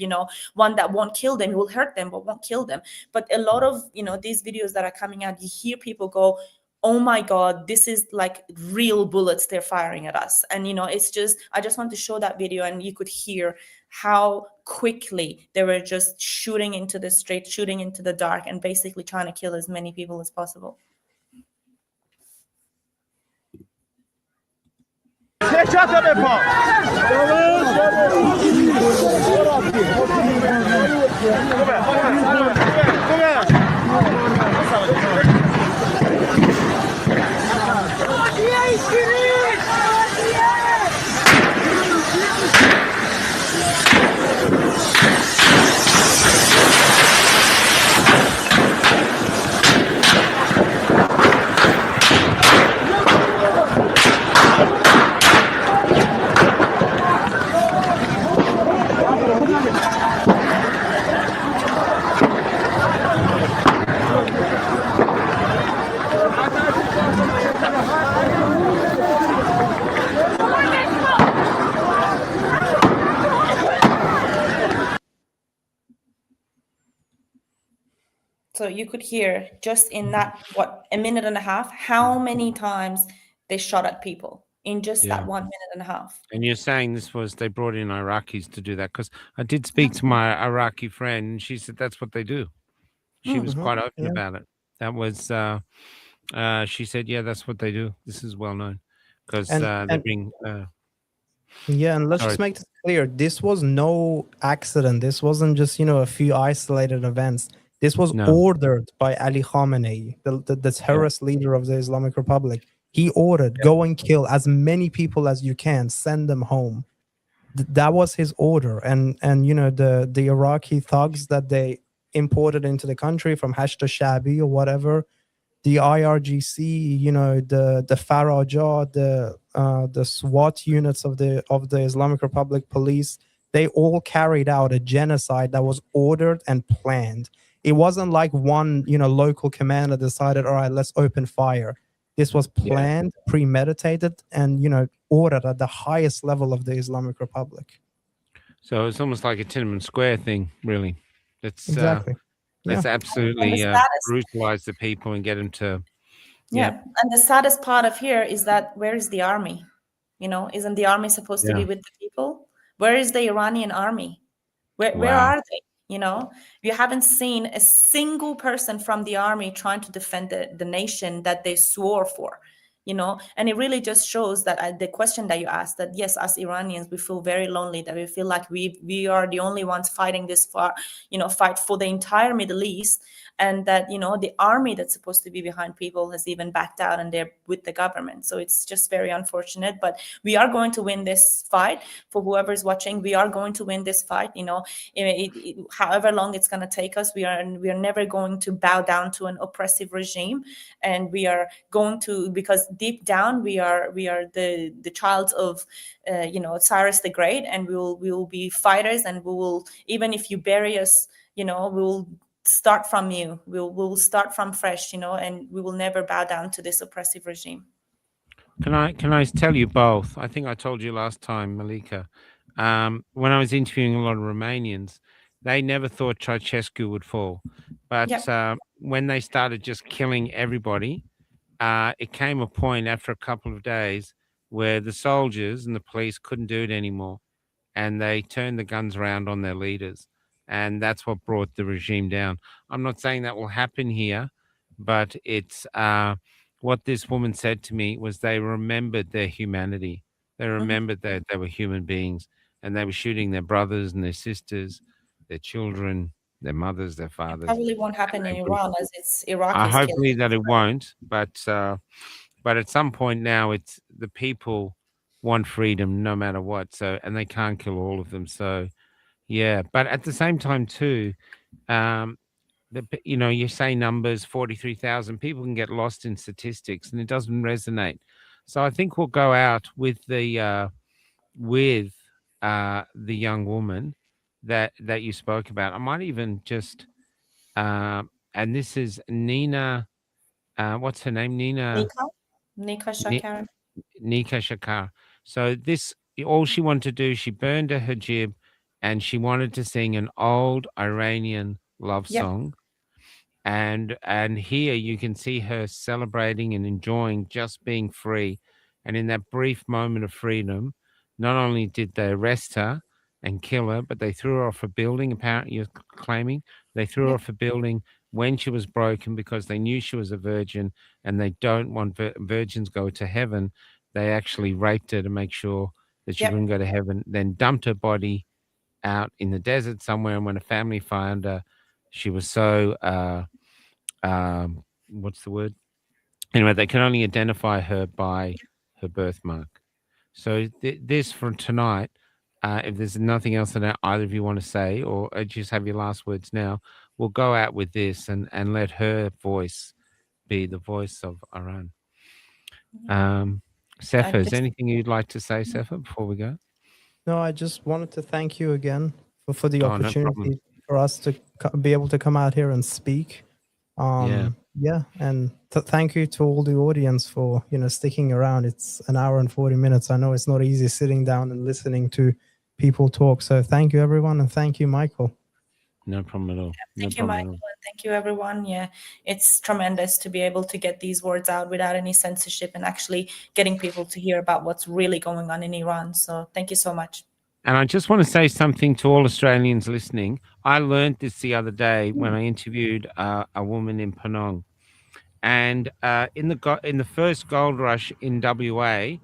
S4: one that won't kill them. It will hurt them, but won't kill them. But a lot of, these videos that are coming out, you hear people go, oh my God, this is like real bullets they're firing at us. And, it's just, I just want to show that video, and you could hear how quickly they were just shooting into the street, shooting into the dark, and basically trying to kill as many people as possible. So you could hear just in that, a minute and a half, how many times they shot at people in just that 1 minute and a half.
S1: And you're saying they brought in Iraqis to do that? Because I did speak to my Iraqi friend, and she said that's what they do. She was quite open about it. That was, she said, yeah, that's what they do. This is well known because they bring.
S5: Yeah, and let's just make this clear. This was no accident. This wasn't just, a few isolated events. This was ordered by Ali Khamenei, the terrorist leader of the Islamic Republic. He ordered, go and kill as many people as you can, send them home. That was his order. And the Iraqi thugs that they imported into the country from Hashd Shabi or whatever, the IRGC, the Faraja, the SWAT units of the Islamic Republic police, they all carried out a genocide that was ordered and planned. It wasn't like one, local commander decided, all right, let's open fire. This was planned, premeditated, and, ordered at the highest level of the Islamic Republic.
S1: So it's almost like a Tiananmen Square thing, really. It's
S5: exactly.
S1: Let's absolutely brutalize the people and get them to.
S4: And the saddest part of here is that where is the army? Isn't the army supposed to be with the people? Where is the Iranian army? Where are they? You haven't seen a single person from the army trying to defend the nation that they swore for. And it really just shows that the question that you asked, that yes, as Iranians, we feel very lonely, that we feel like we are the only ones fighting this fight for the entire Middle East, and that the army that's supposed to be behind people has even backed out and they're with the government. So it's just very unfortunate, but we are going to win this fight. For whoever's watching, we are going to win this fight. However long it's going to take us, we are never going to bow down to an oppressive regime, and we are going to, because deep down we are the child of Cyrus the Great, and we will be fighters, and we will, even if you bury us, we will start from you. We'll start from fresh, and we will never bow down to this oppressive regime.
S1: Can I tell you both? I think I told you last time, Melika, when I was interviewing a lot of Romanians, they never thought Ceausescu would fall, but when they started just killing everybody, it came a point after a couple of days where the soldiers and the police couldn't do it anymore, and they turned the guns around on their leaders. And that's what brought the regime down. I'm not saying that will happen here, but it's what this woman said to me was they remembered their humanity. They remembered that they were human beings, and they were shooting their brothers and their sisters, their children, their mothers, their fathers.
S4: It probably won't happen in Iran, as it's Iraqis.
S1: Hopefully that it won't, but at some point now, it's the people want freedom no matter what. So, and they can't kill all of them. So. Yeah, but at the same time too, you say numbers, 43,000 people can get lost in statistics, and it doesn't resonate. So I think we'll go out with the young woman that you spoke about. I might even just, and this is Nina. What's her name? Nika
S4: Shakar.
S1: Nika Shakar. So all she wanted to do, she burned her hijab, and she wanted to sing an old Iranian love song. And here you can see her celebrating and enjoying just being free. And in that brief moment of freedom, not only did they arrest her and kill her, but they threw her off a building. Apparently, you're claiming they threw her off a building when she was broken because they knew she was a virgin, and they don't want virgins go to heaven. They actually raped her to make sure that she wouldn't go to heaven, then dumped her body out in the desert somewhere, and when a family found her, she was so what's the word? Anyway, they can only identify her by her birthmark. So this for tonight. If there's nothing else that either of you want to say, or just have your last words now, we'll go out with this and let her voice be the voice of Iran. Sepehr, is there anything you'd like to say, Sepehr, before we go?
S5: No, I just wanted to thank you again for the
S1: Oh, no problem.
S5: opportunity for us to be able to come out here and speak.
S1: Yeah,
S5: and thank you to all the audience for sticking around. It's an hour and 40 minutes. I know it's not easy sitting down and listening to people talk. So thank you, everyone, and thank you, Michael.
S1: No problem at all.
S4: Thank you, Michael, and thank you, everyone. Yeah, it's tremendous to be able to get these words out without any censorship and actually getting people to hear about what's really going on in Iran. So thank you so much.
S1: And I just want to say something to all Australians listening. I learned this the other day when I interviewed a woman in Penang, and in the first gold rush in WA,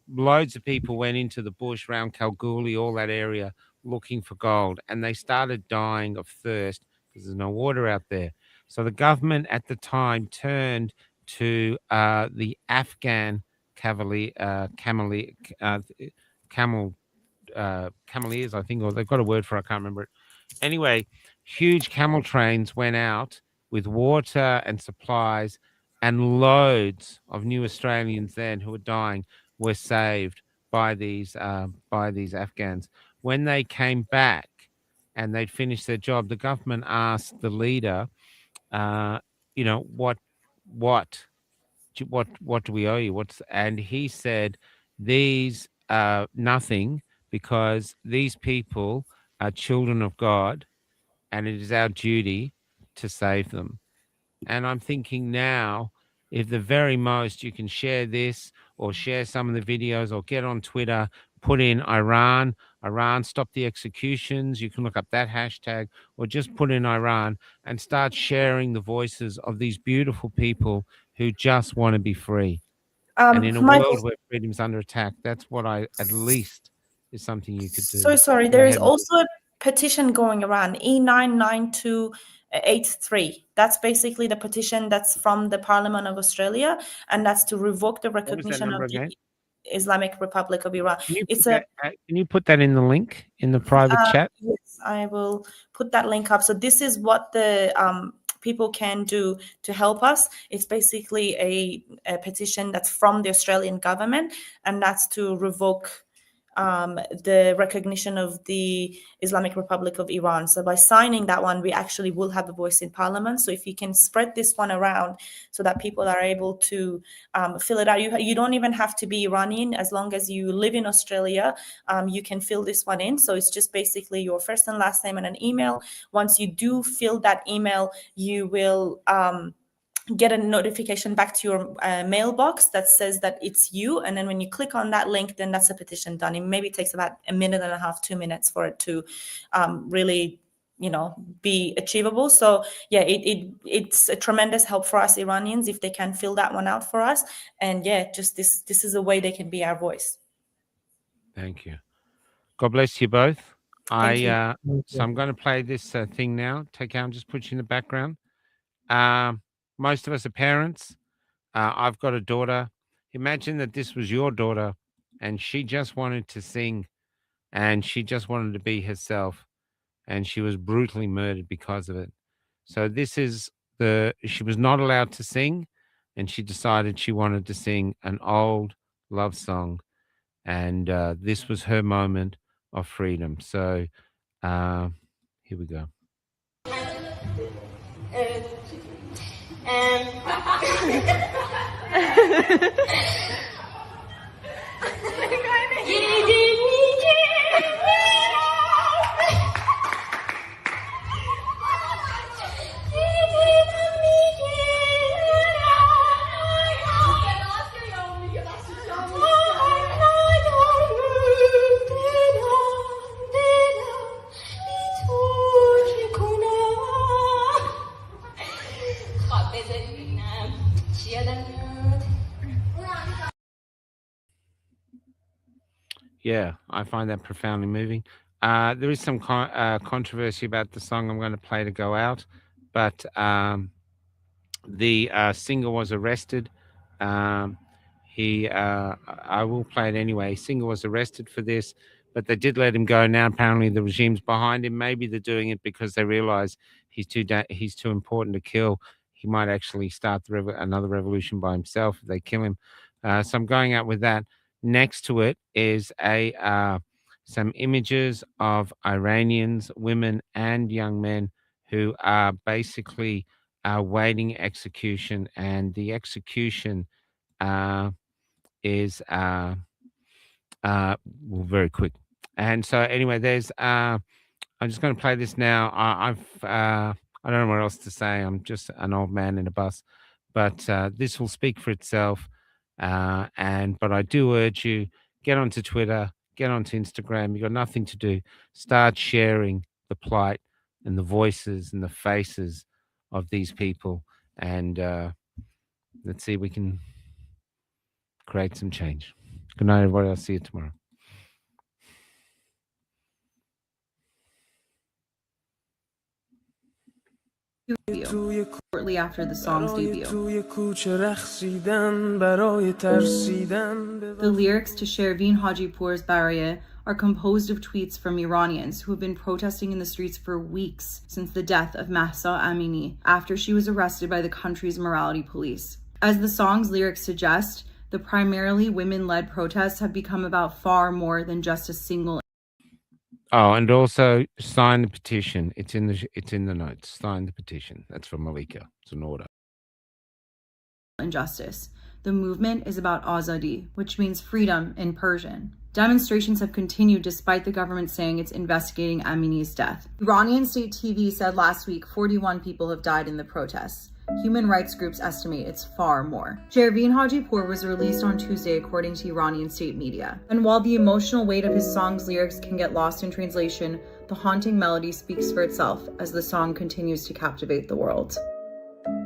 S1: loads of people went into the bush around Kalgoorlie, all that area, looking for gold, and they started dying of thirst because there's no water out there. So the government at the time turned to the Afghan cameleers, I think, or they've got a word for it, I can't remember it. Anyway, huge camel trains went out with water and supplies, and loads of new Australians then who were dying were saved by these Afghans. When they came back and they'd finished their job, the government asked the leader, what do we owe you? And he said, these nothing, because these people are children of God, and it is our duty to save them. And I'm thinking now, if the very most you can share this, or share some of the videos, or get on Twitter, put in Iran, stop the executions. You can look up that hashtag, or just put in Iran and start sharing the voices of these beautiful people who just want to be free. And in a world where freedom's under attack, that's what at least is something you could do.
S4: So sorry, there is also a petition going around, E99283. That's basically the petition that's from the Parliament of Australia, and that's to revoke the recognition of the Islamic Republic of Iran.
S1: Can you put that in the link in the private chat?
S4: Yes, I will put that link up. So this is what the people can do to help us. It's basically a petition that's from the Australian government, and that's to revoke the recognition of the Islamic Republic of Iran. So by signing that one, we actually will have a voice in Parliament. So if you can spread this one around so that people are able to fill it out. You don't even have to be Iranian. As long as you live in Australia, you can fill this one in. So it's just basically your first and last name and an email. Once you do fill that email, you will get a notification back to your mailbox that says that it's you, and then when you click on that link, then that's a petition done. It maybe takes about a minute and a half, 2 minutes for it to really be achievable. So yeah, it's a tremendous help for us Iranians if they can fill that one out for us. And yeah, just this is a way they can be our voice.
S1: Thank you. God bless you both.
S4: Thank you.
S1: So I'm going to play this thing now. Take out and just put you in the background. Most of us are parents. I've got a daughter. Imagine that this was your daughter and she just wanted to sing and she just wanted to be herself, and she was brutally murdered because of it. So this is she was not allowed to sing, and she decided she wanted to sing an old love song, and this was her moment of freedom. So here we go. Yeah, I find that profoundly moving. there is some controversy about the song I'm going to play to go out, but the singer was arrested. Um, I will play it anyway. Singer was arrested for this, but they did let him go. Now apparently the regime's behind him. Maybe they're doing it because they realize he's too important to kill. He might actually start another revolution by himself if they kill him. So I'm going out with that. Next to it is some images of Iranians, women and young men who are basically waiting execution, and the execution is very quick. And so anyway, there's I'm just going to play this now. I don't know what else to say. I'm just an old man in a bus, but this will speak for itself. But I do urge you, get onto Twitter, get onto Instagram. You got nothing to do. Start sharing the plight and the voices and the faces of these people, and let's see if we can create some change. Good night, everybody. I'll see you tomorrow.
S2: Shortly after the song's debut. The lyrics to Shervin Hajipour's Baraye are composed of tweets from Iranians who have been protesting in the streets for weeks since the death of Mahsa Amini after she was arrested by the country's morality police. As the song's lyrics suggest, the primarily women-led protests have become about far more than just a single.
S1: Oh, and also sign the petition. It's in the notes. Sign the petition. That's from Melika. It's an order.
S2: Injustice. The movement is about azadi, which means freedom in Persian. Demonstrations have continued despite the government saying it's investigating Amini's death. Iranian state TV said last week 41 people have died in the protests. Human rights groups estimate it's far more. Shervin Hajipour was released on Tuesday according to Iranian state media. And while the emotional weight of his song's lyrics can get lost in translation, the haunting melody speaks for itself as the song continues to captivate the world.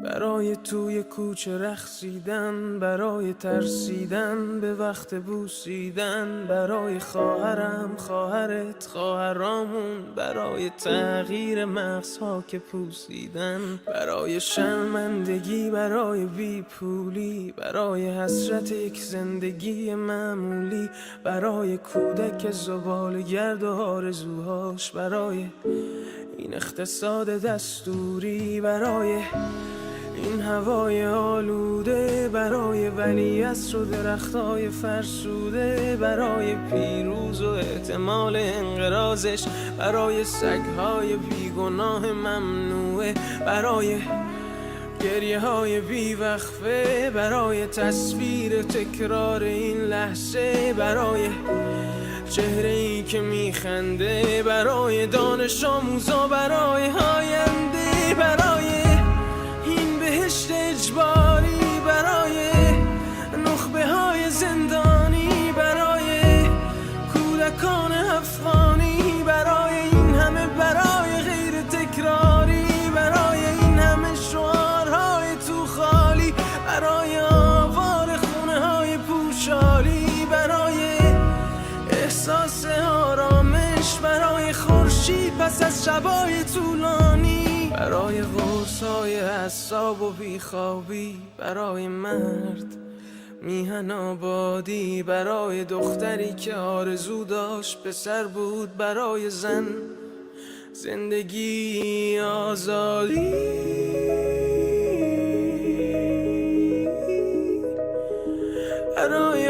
S9: برای توی کوچه رقصیدن، برای ترسیدن به وقت بوسیدن، برای خواهرم، خواهرت، خواهرامون، برای تغییر مغزها که پوسیدن، برای شرمندگی، برای بیپولی، برای حسرت یک زندگی معمولی، برای کودک زباله‌گرد و آرزوهاش، برای این اقتصاد دستوری، برای این هوای آلوده، برای ولیعصر و درختای فرسوده، برای پیروز و احتمال انقراضش، برای سگهای بیگناه ممنوعه، برای گریه های بیوقفه، برای تصویر تکرار این لحظه، برای چهره ای که میخنده، برای دانش آموزا، برای آینده، برای این بهشت اجباری، برای نخبه های زندانی، برای کودکان افغانی، برای این همه برای غیر تکراری، برای این همه شعارهای تو خالی، برای آوار خونه های پوشالی، برای احساس آرامش، برای خورشید پس از شبای طولانی، برای قرصای اعصاب و بیخوابی، برای مرد میهن آبادی، برای دختری که آرزو داشت پسر بود، برای زن زندگی آزادی، برای